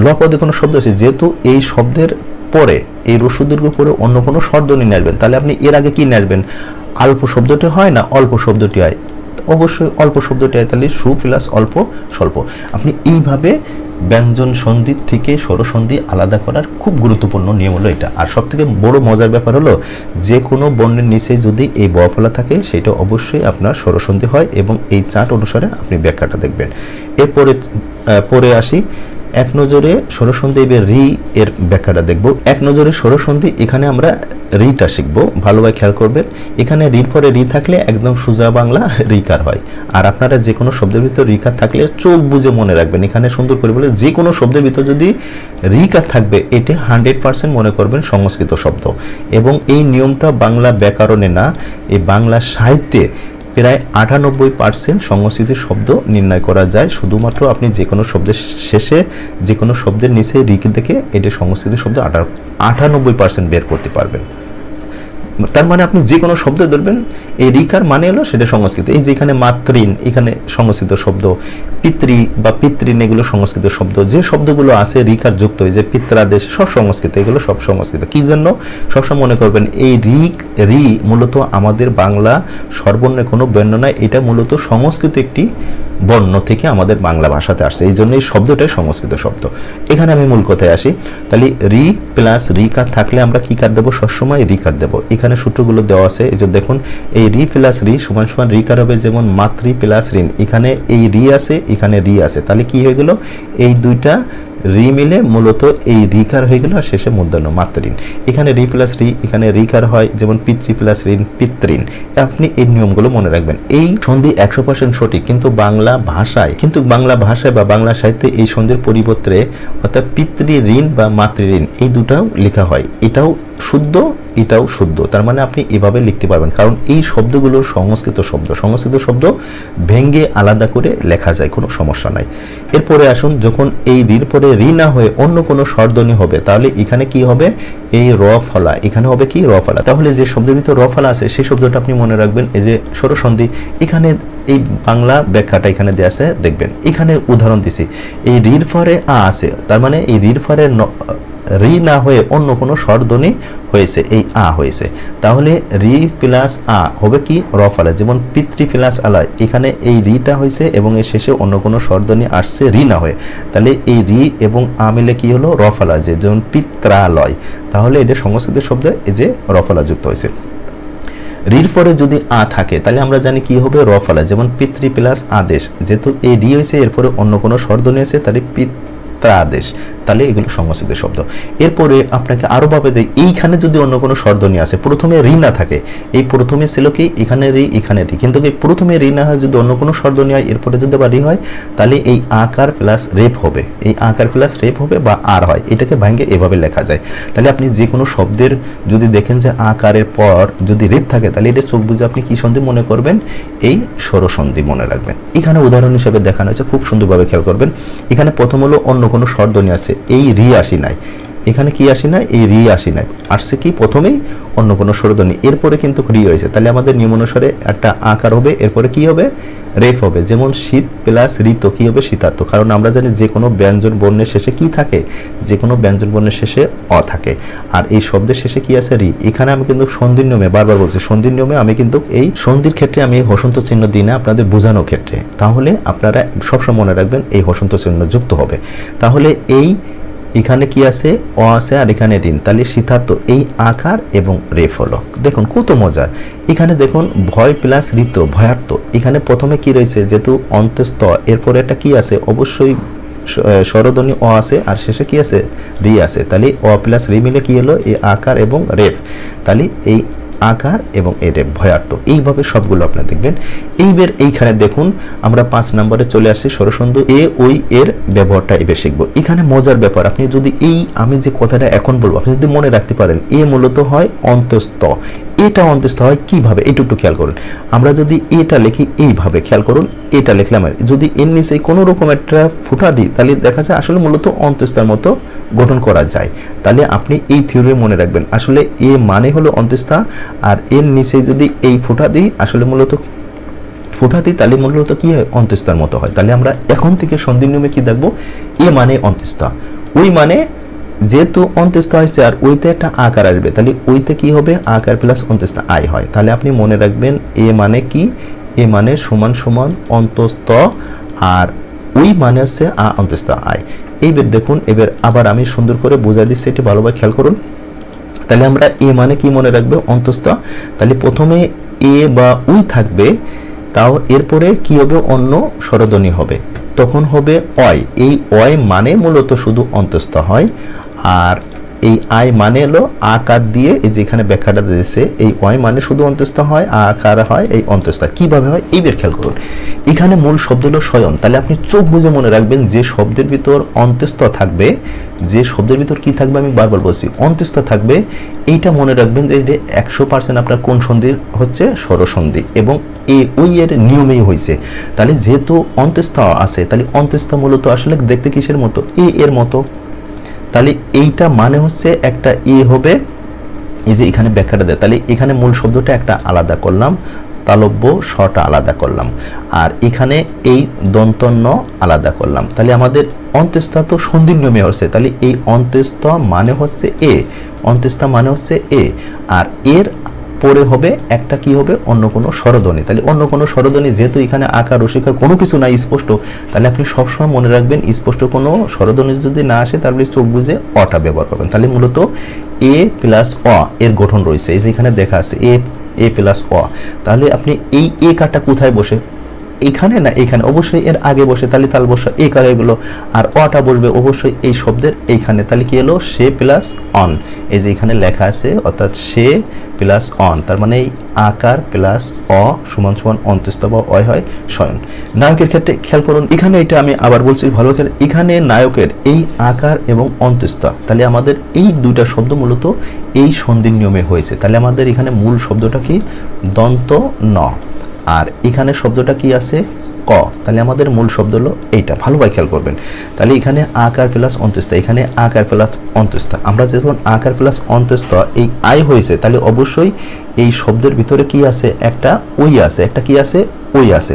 ল পদে কোনো শব্দ আছে, যেহেতু এই শব্দের পরে এই রসু দীর্ঘ পরে অন্য কোনো স্বরধ্বনি নেবেন, তাহলে আপনি এর আগে কি নেবেন, অল্প শব্দটি হয় না অল্প শব্দটি হয়, অবশ্যই অল্প শব্দটি হয়, তাহলে সু প্লাস অল্প স্বল্প। আপনি এইভাবে ব্যঞ্জন সন্ধি থেকে স্বরসন্ধি আলাদা করার খুব গুরুত্বপূর্ণ নিয়ম হলো এটা। আর সবথেকে বড় মজার ব্যাপার হলো যে কোনো বর্ণের নিচে যদি এই ব ফলা থাকে সেটা অবশ্যই আপনার স্বরসন্ধি হয়, এবং এই চার্ট অনুসারে আপনি ব্যাখ্যাটা দেখবেন। এরপরে পরে আসি এক নজরে স্বরসন্ধি, এবার রি এর ব্যাখ্যাটা দেখব। এক নজরে স্বরসন্ধি, এখানে আমরা রিটা শিখবো, ভালোভাবে খেয়াল করবেন। এখানে রির পরে রি থাকলে একদম সোজা বাংলা রিকার হয়। আর আপনারা যে কোনো শব্দের ভিতর রিকার থাকলে চোখ বুঝে মনে রাখবেন, এখানে সুন্দর করে বলে যে কোনো শব্দের ভিতর যদি রিকার থাকবে এটি 100% মনে করবেন সংস্কৃত শব্দ। এবং এই নিয়মটা বাংলা ব্যাকরণে না, এই বাংলা সাহিত্যে প্রায় 98% সংস্কৃত শব্দ নির্ণয় করা যায়। শুধুমাত্র আপনি যে কোনো শব্দের শেষে যে কোনো শব্দের নিচে রিক দেখে এটা সংস্কৃত শব্দ 98% বের করতে পারবেন। তার মানে আপনি যে কোনো শব্দ ধরবেন, এই রিকার মানে হলো সেটা সংস্কৃত। এই যে এখানে মাতৃন, এখানে সংস্কৃত শব্দ, পিতৃ বা পিতৃন এগুলো সংস্কৃত শব্দ। যে শব্দগুলো আছে রিকার যুক্ত, এই যে পিত্রাদেশ সব সংস্কৃত, এগুলো সব সংস্কৃত। কি জন্য সবসময় মনে করবেন এই রি মূলত আমাদের বাংলা স্বরবর্ণের কোনো বর্ণ নয়, এটা মূলত সংস্কৃত একটি বর্ণ থেকে আমাদের বাংলা ভাষাতে আসছে, এই জন্য এই শব্দটাই সংস্কৃত শব্দ। এখানে আমি মূল কথায় আসি, তাহলে রি প্লাস রিকার থাকলে আমরা কি কার দেবো, সবসময় রিকার দেবো। এখানে সূত্রগুলো দেওয়া আছে, এই যে দেখুন এই রি প্লাস রি সমান সমান রিকার হবে, যেমন মাতৃ প্লাস ঋণ, এখানে এই রি আছে এখানে রি আছে, তাহলে কি হয়ে গেল, এই দুইটা রি মিলে মূলত এই রিকার হয়ে গেল, আর শেষে মূর্ধন্য মাতৃণ। এখানে রি প্লাস রি, এখানে রিকার হয়, যেমন পিতৃ প্লাস ঋণ পিতৃণ। আপনি এই নিয়মগুলো মনে রাখবেন। এই সন্ধি 100% সঠিক, কিন্তু বাংলা ভাষায় বা বাংলা সাহিত্যে এই সন্ধির পরিবর্তে অর্থাৎ পিতৃ ঋণ বা মাতৃঋণ এই দুটাও লেখা হয়, এটাও শুদ্ধ এটাও শুদ্ধ। তার মানে আপনি এভাবে লিখতে পারবেন, কারণ এই শব্দগুলো সংস্কৃত শব্দ ভেঙ্গে আলাদা করে লেখা যায়, কোনো সমস্যা নাই। এরপরে আসুন, যখন এই রির পরে রি না হয়ে অন্য কোনো স্বরধ্বনি হবে, তাহলে এখানে কি হবে, এই র ফলা, এখানে হবে কি র ফলা। তাহলে যে শব্দের ভিতর র ফলা আছে সেই শব্দটা আপনি মনে রাখবেন, এই যে স্বরসন্ধি, এখানে এই বাংলা ব্যাখ্যাটা এখানে দেয়া আছে দেখবেন। এখানে উদাহরণ দিছি, এই রির পরে আ আছে, তার মানে এই রির পরে রি না হয়ে অন্য কোনো স্বরধ্বনি হয়েছে, এই আ হয়েছে, তাহলে রি প্লাস আ হবে কি র ফলা। যেমন পিতৃ প্লাস আলয়, এখানে এই রিটা হয়েছে এবং এর শেষে অন্য কোনো স্বরধ্বনি আসছে রি না হয়ে, তাহলে এই রি এবং আ মিলে কি হলো র ফলা, যেমন পিত্রালয়, তাহলে এটা সংস্কৃত শব্দ, এই যে র ফলা যুক্ত হয়েছে। রির পরে যদি আ থাকে তাহলে আমরা জানি কি হবে র ফলা, যেমন পিতৃ প্লাস আদেশ, যেহেতু এই রি হয়েছে এরপরে অন্য কোনো স্বরধ্বনি আছে, তাহলে আদেশ, তাহলে এগুলো সংস্কৃত শব্দ। এরপরে আপনাকে আরো ভাবে দেয়, এইখানে যদি অন্য কোনো স্বরধ্বনি আছে, প্রথমে রি না থাকে, এই প্রথমে ছিল কি এখানে রি এখানে রি, কিন্তু এই প্রথমে রি না হয় যদি অন্য কোনো স্বরধ্বনি হয়, এরপরে যদি আবার রি হয়, তাহলে এই আকার প্লাস রেপ হবে, এই আকার প্লাস রেপ হবে বা আর হয়, এটাকে ভাঙে এভাবে লেখা যায়। তাহলে আপনি যে কোনো শব্দের যদি দেখেন যে আকারের পর যদি রেপ থাকে, তাহলে এটা চোখ বুঝে আপনি কি সন্ধি মনে করবেন, এই স্বরসন্ধি মনে রাখবেন। এখানে উদাহরণ হিসেবে দেখানো হয়েছে, খুব সুন্দরভাবে খেয়াল করবেন। এখানে প্রথম হলো অন্য কোনো স্বরধ্বনি আছে, এই রি আসি নাই, এখানে কি আসি নাই, এই রি আসি নাই, আসছে কি প্রথমেই অন্য কোনো স্বরধ্বনি, এরপরে কিন্তু রি হয়েছে, তাহলে আমাদের নিয়ম অনুসারে একটা আকার হবে, এরপরে কি হবে রেফ হবে, যেমন শীত প্লাস ঋত কি হবে শীতার্থ, কারণ আমরা জানি যে কোনো ব্যঞ্জন বর্ণের শেষে কি থাকে, যে কোনো ব্যঞ্জন বর্ণের শেষে অ থাকে, আর এই শব্দের শেষে কি আছে রি। এখানে আমি কিন্তু সন্ধির নিয়মে বারবার বলছি, সন্ধির নিয়মে আমি কিন্তু এই সন্ধির ক্ষেত্রে আমি হসন্ত চিহ্ন দিই না আপনাদের বোঝানোর ক্ষেত্রে, তাহলে আপনারা সবসময় মনে রাখবেন এই হসন্ত চিহ্ন যুক্ত হবে। তাহলে এই এখানে কি আছে অ আছে আর এখানে ঋণ, তাহলে শীতার্থ এই আকার এবং রেফ হলো। দেখুন কত মজার, এখানে দেখুন ভয় প্লাস ঋত ভয়ার্থ, এখানে প্রথমে কি রয়েছে যেহেতু অন্তস্থ, এরপরে একটা কি আছে অবশ্যই স্বরধ্বনি অ আছে আর শেষে কি আছে রি আছে, তাহলে অ প্লাস রি মিলে কি হলো এই আকার এবং রেফ, তাহলে এই আকার এবং এই রেফ ভয়ার্থ। এইভাবে সবগুলো আপনারা দেখবেন। এইবার এইখানে দেখুন আমরা 5 নম্বরে চলে আসছি স্বরসন্ধি এ ওই এর ব্যবহারটা এবার শিখবো। এখানে মজার ব্যাপার, আপনি যদি এই আমি যে কথাটা এখন বলবো আপনি যদি মনে রাখতে পারেন, এ মূলত হয় অন্তস্থ, এটা অন্তস্থ হয় কিভাবে একটু একটু খেয়াল করুন। আমরা যদি এটা লিখি এইভাবে খেয়াল করুন, এটা লিখলাম, যদি এর নিচে কোনো রকম একটা ফুটা দিই তাহলে দেখা যায় আসলে মূলত অন্তস্থার মতো গঠন করা যায়। তাহলে আপনি এই থিওরি মনে রাখবেন, আসলে এ মানে হলো অন্তস্থা, আর এর নিচে যদি এই ফুটা দিই আসলে মূলত ফুটা দিই তাহলে মূলত কি হয় অন্তস্থার মতো হয়। তাহলে আমরা এখন থেকে সন্ধি নিয়মে কি দেখবো, এ মানে অন্তস্থা, ওই মানে যেহেতু অন্তস্থ হয়েছে আর ওইতে একটা আকার আসবে, তাহলে ওইতে কি হবে আকার প্লাস অন্তস্থ আই হয়। তাহলে আপনি মনে রাখবেন এ মানে কি, এ মানে সমান সমান অন্তস্থ আর ওই মানে হচ্ছে আ অন্তস্থ আই। এইবার দেখুন, এবার আবার আমি সুন্দর করে বোঝা দিচ্ছি, এটি ভালোভাবে খেয়াল করুন। তাহলে আমরা এ মানে কি মনে রাখবো অন্তস্থ, তাহলে প্রথমে এ বা উই থাকবে, তাও এরপরে কি হবে অন্য স্বরধ্বনি হবে, তখন হবে অয়। এই অয় মানে মূলত শুধু অন্তস্থ হয়, আর এই আই মানে হলো আকার দিয়ে এই যেখানে ব্যাখ্যাটা দিয়েছে, এই অয় মানে শুধু অন্তস্থ হয়, আকার হয় এই অন্তস্থ। কিভাবে হয় এইবার খেয়াল করুন, এখানে মূল শব্দ হলো শয়ন, তাহলে আপনি চোখ বুঝে মনে রাখবেন যে শব্দের ভিতর অন্তস্থ থাকবে, যে শব্দের ভিতর কি থাকবে আমি বারবার বলছি অন্তস্থ থাকবে, এইটা মনে রাখবেন যে এটা 100% আপনার কোন সন্ধির হচ্ছে স্বরসন্ধি, এবং এ ওই এর নিয়মেই হয়েছে। তাহলে যেহেতু অন্তস্থ আছে তাহলে অন্তস্থ মূলত আসলে দেখতে কিসের মতো, এ এর মতো, তাহলে এইটা মানে হচ্ছে একটা এ হবে, এই যে এখানে ব্যাখ্যাটা দেয়, তাহলে এখানে মূল শব্দটা একটা আলাদা করলাম, তালব্য শটা আলাদা করলাম, আর এখানে এই দন্তন্য আলাদা করলাম, তাহলে আমাদের অন্তস্থ তো সন্ধির নিয়মে হচ্ছে, তাহলে এই অন্তস্থ মানে হচ্ছে এ, অন্তস্থ মানে হচ্ছে এ, আর এর পরে হবে একটা কি হবে অন্য কোনো স্বরধ্বনি, তাহলে অন্য কোনো স্বরধ্বনি যেহেতু এখানে আকার রসিকার কোনো কিছু নাই স্পষ্ট, তাহলে আপনি সবসময় মনে রাখবেন স্পষ্ট কোনো স্বরধ্বনি যদি না আসে তাহলে চোখ বুঝে অটা ব্যবহার করবেন। তাহলে মূলত এ প্লাস অ এর গঠন রয়েছে, এই যে এখানে দেখা আছে এ প্লাস অ, তাহলে আপনি এই এ কারটা কোথায় বসে, এখানে না এখানে, অবশ্যই এর আগে বসে, তাহলে তাল বসা এই কার এগুলো, আর অটা বসবে অবশ্যই এই শব্দের এইখানে, তাহলে কি হলো সে প্লাস অন, এই যে এখানে লেখা আছে অর্থাৎ সে প্লাস অন, তার মানে এই আকার প্লাস অ সমান সমান অন্তস্থ বা অয় হয় শয়ন। নায়কের ক্ষেত্রে খেয়াল করুন, এখানে এটা আমি আবার বলছি ভালো করে, এখানে নায়কের এই আকার এবং অন্তস্থ, তাহলে আমাদের এই দুইটা শব্দ মূলত এই সন্ধির নিয়মে হয়েছে, তাহলে আমাদের এখানে মূল শব্দটা কি দন্ত ন, আর এখানে শব্দটা কি আছে ক, তাহলে আমাদের মূল শব্দ হলো এইটা, ভালোভাবে খেয়াল করবেন। তাহলে এখানে আকার প্লাস অন্তস্থ, এখানে আকার প্লাস অন্তস্থ, আমরা যখন আকার প্লাস অন্তস্থ এই আই হয়েছে তাহলে অবশ্যই এই শব্দের ভিতরে কি আছে একটা ওই আছে, একটা কি আছে ওই আছে,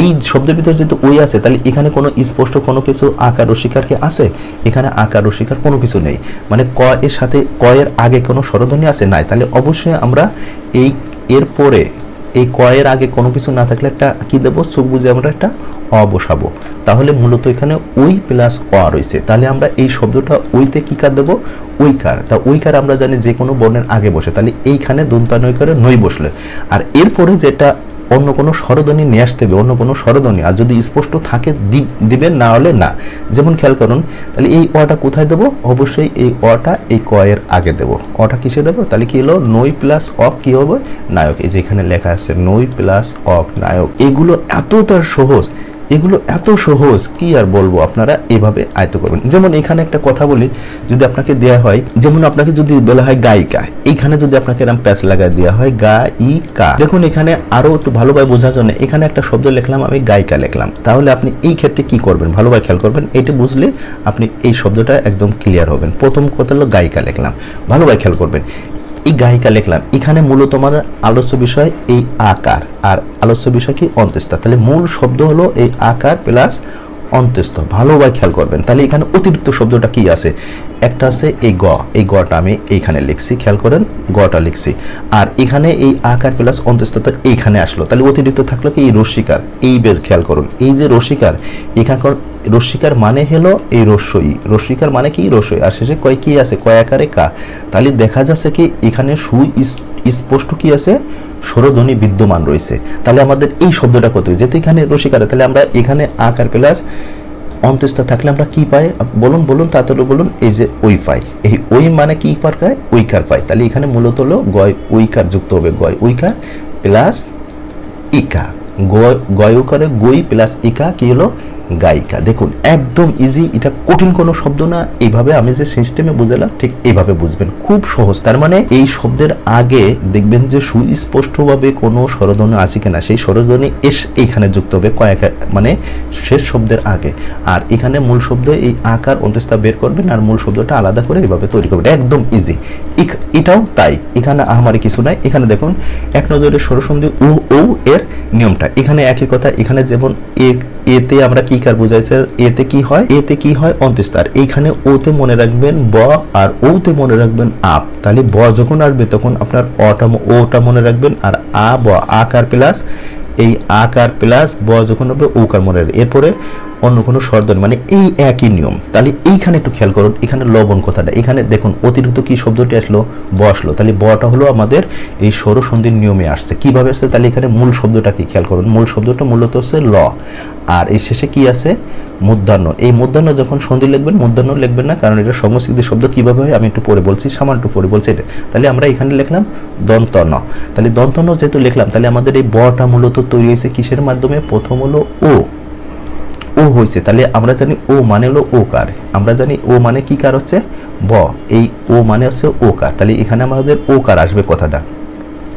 এই শব্দের ভিতরে যেহেতু ওই আছে তাহলে এখানে কোনো স্পষ্ট কোনো কিছু আকার রসিকার কি আছে, এখানে আকার রসিকার কোনো কিছু নেই, মানে ক এর সাথে ক এর আগে কোনো স্বরধ্বনি আছে নাই, তাহলে অবশ্যই আমরা এই এর পরে এই ক এর আগে কোনো কিছু না থাকলে একটা কি দেবো চোখ বুঝে আমরা একটা অ বসাবো, তাহলে মূলত এখানে ওই প্লাস অ রয়েছে, তাহলে আমরা এই শব্দটা ওইতে কি কার দেবো ওইকার, তা ওইকার আমরা জানি যে কোনো বর্ণের আগে বসে, তাহলে এইখানে দন্তানৈকারে নই বসলে, আর এরপরে যেটা অন্য কোনো স্বরধ্বনি নিয়ে আসতে হবে, অন্য কোনো স্বরধ্বনি, আর যদি স্পষ্ট থাকে দিবেন, না হলে না। যেমন খেয়াল করুন, তাহলে এই অটা কোথায় দেবো, অবশ্যই এই অটা এই ক এর আগে দেবো, অটা কিসে দেবো, তাহলে কি হলো নই প্লাস অক কি হবে নায়ক, এই যে এখানে লেখা আছে নই প্লাস অক নায়ক। এগুলো এতটা সহজ, এগুলো এত সহজ কি আর বলবো, আপনারা এভাবে আয়ত্ত করবেন। যেমন এখানে একটা কথা বলি, যদি আপনাকে দেয়া হয়, যেমন আপনাকে যদি বলা হয় গায়িকা, এইখানে যদি আপনাকে এরকম প্যাচ লাগায় দেওয়া হয় গায়িকা, দেখুন এখানে আরো একটু ভালোভাবে বোঝার জন্য এখানে একটা শব্দ লিখলাম, আমি গায়িকা লিখলাম, তাহলে আপনি এই ক্ষেত্রে কি করবেন ভালোভাবে খেয়াল করবেন, এটা বুঝলে আপনি এই শব্দটা একদম ক্লিয়ার হবেন। প্রথম কথা হলো গায়িকা লিখলাম, ভালোভাবে খেয়াল করবেন, এই গায়িকা লিখলাম, এখানে মূলত আমার আলোচ্য বিষয় এই আকার, আর আলোচ্য বিষয় কি অন্ত্যেষ্টা। তাহলে মূল শব্দ হলো এই আকার প্লাস অন্ত্যেষ্টা। ভালোভাবে খেয়াল করবেন। তাহলে এখানে অতিরিক্ত শব্দটা কি আছে, একটা আছে এই গ, এই গটা আমি এইখানে লিখছি, খেয়াল করেন গটা লিখছি, আর এখানে এই আকার প্লাস অন্ত্যেষ্টা এইখানে আসলো। তাহলে অতিরিক্ত থাকলো কি এই রস্যিকার, এই বের খেয়াল করুন, এই যে রস্যিকার, এখানকার রস্যিকার মানে হলো এই রস্যই, রস্যিকার মানে কি রস্যই, আর শেষে কয় কি আছে, কয় আকারে কা। তাহলে দেখা যাচ্ছে কি এখানে সুস্পষ্ট কি আছে, স্বরধ্বনি বিদ্যমান রয়েছে। তাহলে আমাদের এই শব্দটা কত, যেহেতু এখানে রসিকার, তাহলে আমরা এখানে আকার প্লাস অন্ত্যেষ্টা থাকলে আমরা কি পাই, বলুন বলুন তাড়াতাড়ি বলুন, এই যে ওই পাই। এই ওই মানে কি পায়, ওইকার পাই। তাহলে এখানে মূলত হলো গয় ওইকার যুক্ত হবে, গয় ওইকার প্লাস ইকা, গয় ওকারে গই প্লাস ইকা কি হলো গায়িকা। দেখুন একদম ইজি, এটা কঠিন কোনো শব্দ না। এইভাবে আমি যে সিস্টেমে বুঝালাম ঠিক এইভাবে বুঝবেন, খুব সহজ। তার মানে এই শব্দের আগে দেখবেন যে সুস্পষ্টভাবে কোনো স্বরধ্বনি আছে কিনা, সেই স্বরধ্বনি এইখানে যুক্ত হবে কয়েক, মানে শেষ শব্দের আগে। আর এখানে মূল শব্দ এই আকার অন্ত্যেষ্টা বের করবেন, আর মূল শব্দটা আলাদা করে এইভাবে তৈরি করবেন, একদম ইজি। এটাও তাই, এখানে আহামারি কিছু নাই। এখানে দেখুন এক নজরে স্বরসন্ধি উ ও এর নিয়মটা এখানে একই কথা। এখানে যেমন এতে আমরা কি কার বুঝাইছে, এতে কি হয়, এতে কি হয় অন্ত্যেষ্টা, আর এইখানে ওতে মনে রাখবেন ব, আর ওতে মনে রাখবেন আপ। তাহলে ব যখন আসবে তখন আপনার ওটা মনে রাখবেন, আর আ ব আকার প্লাস এই আকার প্লাস ব যখন হবে ওকার মনে রাখবেন, এরপরে অন্য কোনো স্বরধ্বনি, মানে এই একই নিয়ম। তাহলে এইখানে একটু খেয়াল করুন, এখানে লবণ কথাটা, এখানে দেখুন অতিরিক্ত কি শব্দটি আসলো, ব আসলো। তাহলে বটা হলো আমাদের এই স্বরসন্ধির নিয়মে আসছে। কিভাবে আসছে, তাহলে এখানে মূল শব্দটা কি খেয়াল করুন, মূল শব্দটা মূলত হচ্ছে ল, আর এই শেষে কি আছে মূর্ধন্য। এই মূর্ধন্য যখন সন্ধি লিখবেন, মূর্ধন্য লিখবেন না, কারণ এটা সমস্ত শব্দ কিভাবে হয় আমি একটু পরে বলছি, সামান্য একটু পরে বলছি এটা। তাহলে আমরা এখানে লিখলাম দন্ত ন। তাহলে দন্ত ন যেহেতু লিখলাম, তাহলে আমাদের এই বটা মূলত তৈরি হয়েছে কিসের মাধ্যমে, প্রথম হলো ও হয়েছে। তাহলে আমরা জানি ও মানে হলো ওকার, আমরা জানি ও মানে কি কার হচ্ছে ব, এই ও মানে হচ্ছে ওকার। তাহলে এখানে আমাদের ওকার আসবে কথাটা,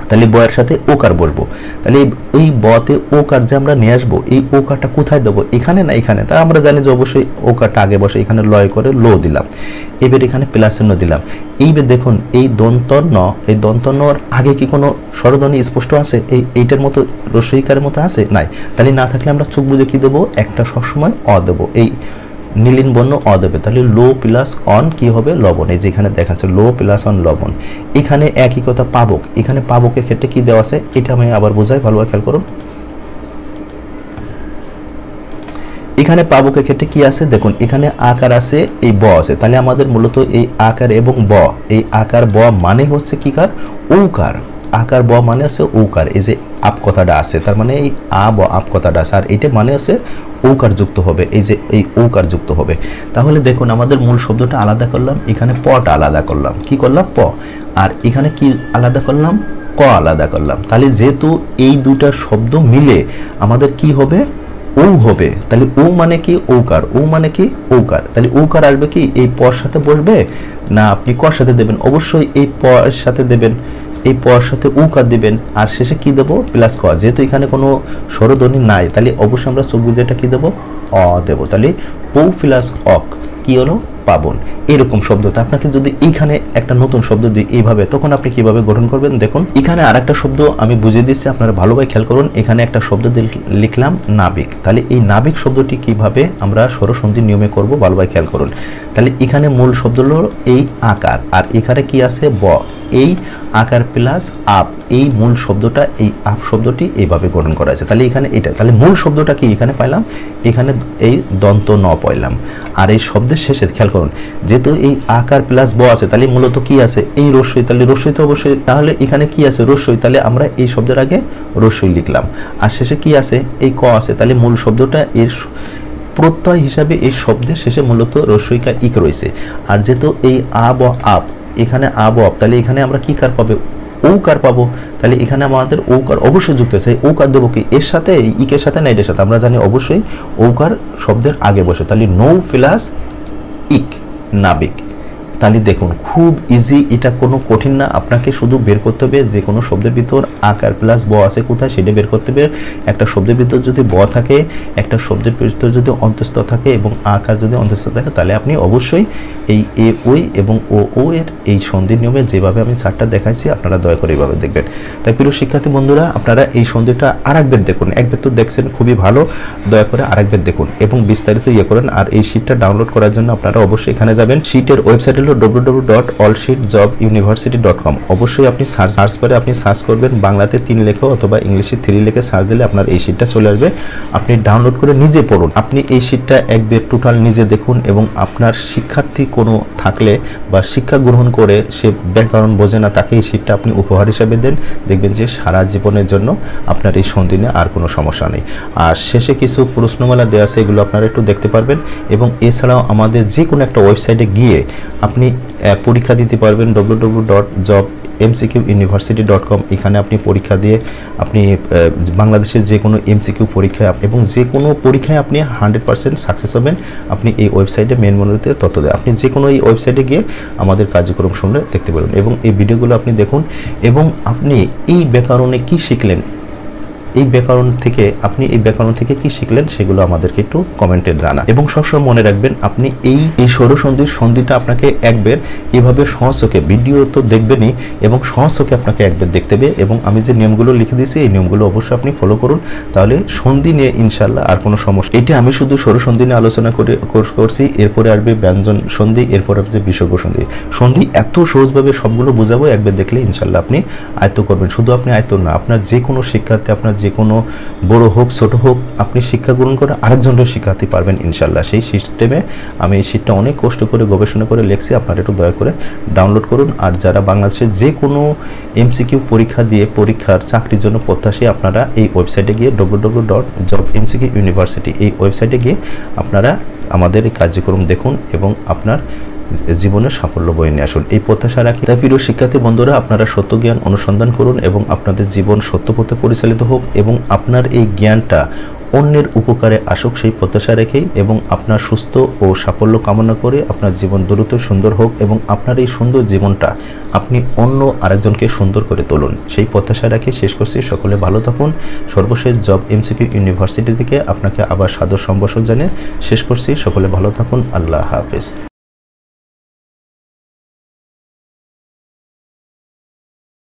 তাহলে বয়ের সাথে ওকার বলবো। তাহলে এই বতে ওকার যে আমরা নিয়ে আসবো, এই ওকারটা কোথায় দেবো, এখানে না এখানে। তা আমরা জানি যে অবশ্যই ওকারটা আগে বসে, এখানে লয় করে লো দিলাম, এবার এখানে প্লাস চিহ্ন দিলাম। এইবার দেখুন এই দন্ত ন, এই দন্ত নর আগে কি কোনো স্বরধ্বনি স্পষ্ট আছে, এইটার মতো রস্যইকারের মতো আছে নাই। তাহলে না থাকলে আমরা চোখ বুঝে কি দেবো, একটা সবসময় অ দেবো, এই নীলিন বর্ণ অ দেবে। তাহলে লো প্লাস অন কি হবে লবণ, এই যেখানে দেখাচ্ছে লো প্লাস অন লবণ। এখানে একই কথা পাবক, এখানে পাবকের ক্ষেত্রে কি দেওয়া আছে এটা আমি আবার বোঝাই, ভালোভাবে খেয়াল করুন। এখানে পাবকের ক্ষেত্রে কি আছে দেখুন, এখানে আকার আছে, এই ব আছে। তাহলে আমাদের মূলত এই আকার এবং ব, এই আকার ব মানে হচ্ছে কি কার, ঔকার। আকার ব মানে আছে ঔকার, এই যে আপ কথাটা আছে, তার মানে এই আ ব আপ কথাটা আছে, আর এটা মানে আছে ঔকার যুক্ত হবে, এই যে এই ঔকার যুক্ত হবে। তাহলে দেখুন আমাদের মূল শব্দটা আলাদা করলাম, এখানে পটা আলাদা করলাম, কি করলাম প, আর এখানে কি আলাদা করলাম, ক আলাদা করলাম। তাহলে যেহেতু এই দুটা শব্দ মিলে আমাদের কি হবে, ও হবে। তাহলে ও মানে কি ঔকার, ও মানে কি ঔকার। তাহলে ঔকার আসবে কি এই পর সাথে বসবে না আপনি কর সাথে দেবেন, অবশ্যই এই পর সাথে দেবেন, এই পর সাথে উকার দিবেন, আর শেষে কি দেবো প্লাস ক। যেহেতু এখানে কোনো স্বরধ্বনি নাই, তাহলে অবশ্যই আমরা চোখ বুঝে এটা কি দেবো, অ দেবো। তাহলে ও প্লাস অক কি হলো পাবন, এরকম শব্দটা। আপনাকে যদি এইখানে একটা নতুন শব্দ দিই এইভাবে, তখন আপনি কিভাবে গঠন করবেন দেখুন। এখানে আর একটা শব্দ আমি বুঝিয়ে দিচ্ছি, আপনারা ভালোভাবে খেয়াল করুন। এখানে একটা শব্দ লিখলাম নাবিক। তাহলে এই নাবিক শব্দটি কিভাবে আমরা স্বরসন্ধির নিয়মে করব ভালোভাবে খেয়াল করুন। তাহলে এখানে মূল শব্দ হলো এই আকার, আর এখানে কি আছে ব, এই আকার প্লাস আপ, এই মূল শব্দটা এই আপ শব্দটি এইভাবে গঠন করা আছে। তাহলে এখানে এটা, তাহলে মূল শব্দটা কি এখানে পাইলাম, এখানে এই দন্ত ন পাইলাম। আর এই শব্দের শেষে খেয়াল করুন, যেহেতু এই আকার প্লাস ব আছে, তাহলে মূলত কি আছে এই রস্যই। তাহলে রস্যই তো অবশ্যই, তাহলে এখানে কি আছে রস্যই, তাহলে আমরা এই শব্দের আগে রস্যই লিখলাম, আর শেষে কি আছে এই ক আছে। তাহলে মূল শব্দটা এর প্রত্যয় হিসাবে এই শব্দের শেষে মূলত রস্যইকা ইক রয়েছে। আর যেহেতু এই আ ব আপ, এখানে আব আপ, তাহলে এখানে আমরা কি কার পাবো, ঔকার পাবো। তাহলে এখানে আমাদের ঔকার অবশ্যই যুক্ত আছে, ঔকার দেবো কি এর সাথে, ইকের সাথে না এটার সাথে। আমরা জানি অবশ্যই ঔকার শব্দের আগে বসে, তাহলে নৌ প্লাস ইক নাবিক। তাহলে দেখুন খুব ইজি, এটা কোনো কঠিন না। আপনাকে শুধু বের করতে হবে যে কোনো শব্দের ভিতর আকার প্লাস ব আছে কোথায় সেটা বের করতে হবে। একটা শব্দের ভিতর যদি ব থাকে, একটা শব্দের ভিতর যদি অন্তঃস্থ থাকে এবং আকার যদি অন্তঃস্থ থাকে, তাহলে আপনি অবশ্যই এই এ ওই এবং ও এর এই সন্ধির নিয়মে যেভাবে আমি চারটা দেখাইছি আপনারা দয়া করে এইভাবে দেখবেন। তাই প্রিয় শিক্ষার্থী বন্ধুরা, আপনারা এই সন্ধিটা আরেকবার দেখুন। একবার তো দেখছেন খুবই ভালো, দয়া করে আরেকবার দেখুন এবং বিস্তারিত করেন। আর এই শীটটা ডাউনলোড করার জন্য আপনারা অবশ্যই এখানে যাবেন। শীটের ওয়েবসাইট হলো www.allsheetjobuniversity.com। অবশ্যই আপনি সার্চ বারে আপনি সার্চ করবেন বাংলাতে 3 লেখো অথবা ইংলিশে 3 লেখে সার্চ দিলে আপনার এই শীটটা চলে আসবে। আপনি ডাউনলোড করে নিজে পড়ুন। আপনি এই শীটটা একবার টোটাল নিজে দেখুন এবং আপনার শিক্ষার্থী কোনো থাকলে বা শিক্ষা গ্রহণ করে সে ব্যাকরণ বোঝে না, তাকে এই শীটটা আপনি উপহার হিসাবে দেন। দেখবেন যে সারা জীবনের জন্য আপনার এই সন্ধি নিয়ে আর কোনো সমস্যা নেই। আর শেষে কিছু প্রশ্নমালা দেওয়া আছে, এগুলো আপনারা একটু দেখতে পারবেন। এবং এছাড়াও আমাদের যে কোনো একটা ওয়েবসাইটে গিয়ে আপনি পরীক্ষা দিতে পারবেন www.jobmckuniversity.com। এখানে আপনি পরীক্ষা দিয়ে আপনি বাংলাদেশের যে কোনো এমসিকিউ পরীক্ষা এবং যে কোনো পরীক্ষায় আপনি 100% সাকসেস হবেন। আপনি এই ওয়েবসাইটে মেন মেনুতে তথ্য দেয়, আপনি যে কোনো এই ওয়েবসাইটে গিয়ে আমাদের কার্যক্রম শুনে দেখতে পারবেন এবং এই ভিডিওগুলো আপনি দেখুন। এবং আপনি এই ব্যাকরণে কি শিখলেন, এই ব্যাকরণ থেকে আপনি এই ব্যাকরণ থেকে কি শিখলেন সেগুলো আমাদেরকে একটু কমেন্টে জানা। এবং সবসময় মনে রাখবেন আপনি এই স্বরসন্ধির সন্ধিটা আপনাকে একবার এভাবে সহজ চোখে, ভিডিও তো দেখবেনই এবং সহজ চোখে আপনাকে একবার দেখতে হবে। এবং আমি যে নিয়মগুলো লিখে দিয়েছি এই নিয়মগুলো অবশ্যই আপনি ফলো করুন, তাহলে সন্ধি নিয়ে ইনশাল্লাহ আর কোনো সমস্যা। এটা আমি শুধু স্বরসন্ধি নিয়ে আলোচনা করছি, এরপরে আসবে ব্যঞ্জন সন্ধি, এরপর আসবে বিসর্গ সন্ধি। সন্ধি এত সহজভাবে সবগুলো বোঝাবো, একবার দেখলে ইনশাল্লাহ আপনি আয়ত্ত করবেন। শুধু আপনি আয়ত্ত না, আপনার যে কোনো শিক্ষার্থী, আপনার যে কোনো বড় হোক ছোট হোক, আপনি শিক্ষা গ্রহণ করে আরেকজনের শিক্ষার্থী পারবেন ইনশাল্লাহ। সেই সিস্টেমে আমি এই শীটটা অনেক কষ্ট করে গবেষণা করে লিখছি, আপনারা একটু দয়া করে ডাউনলোড করুন। আর যারা বাংলাদেশের যে কোনো এমসিকিউ পরীক্ষা দিয়ে পরীক্ষার চাকরির জন্য প্রত্যাশী, আপনারা এই ওয়েবসাইটে গিয়ে www.jobmckuniversity এই ওয়েবসাইটে গিয়ে আপনারা আমাদের এই কার্যক্রম দেখুন এবং আপনার জীবনের সাফল্য বয়ে নিয়ে আসুন, এই প্রত্যাশা রাখি। তাই প্রিয় শিক্ষার্থী বন্ধুরা, আপনারা সত্য জ্ঞান অনুসন্ধান করুন এবং আপনাদের জীবন সত্য পথে পরিচালিত হোক এবং আপনার এই জ্ঞানটা অন্যের উপকারে আসুক সেই প্রত্যাশা রেখেই এবং আপনার সুস্থ ও সাফল্য কামনা করে আপনার জীবন দ্রুত সুন্দর হোক এবং আপনার এই সুন্দর জীবনটা আপনি অন্য আরেকজনকে সুন্দর করে তুলুন, সেই প্রত্যাশা রাখি শেষ করছি। সকলে ভালো থাকুন। সর্বশেষ জব এমসিকিউ ইউনিভার্সিটি থেকে আপনাকে আবার সাদর সম্ভাষণ জানিয়ে শেষ করছি। সকলে ভালো থাকুন। আল্লাহ হাফেজ।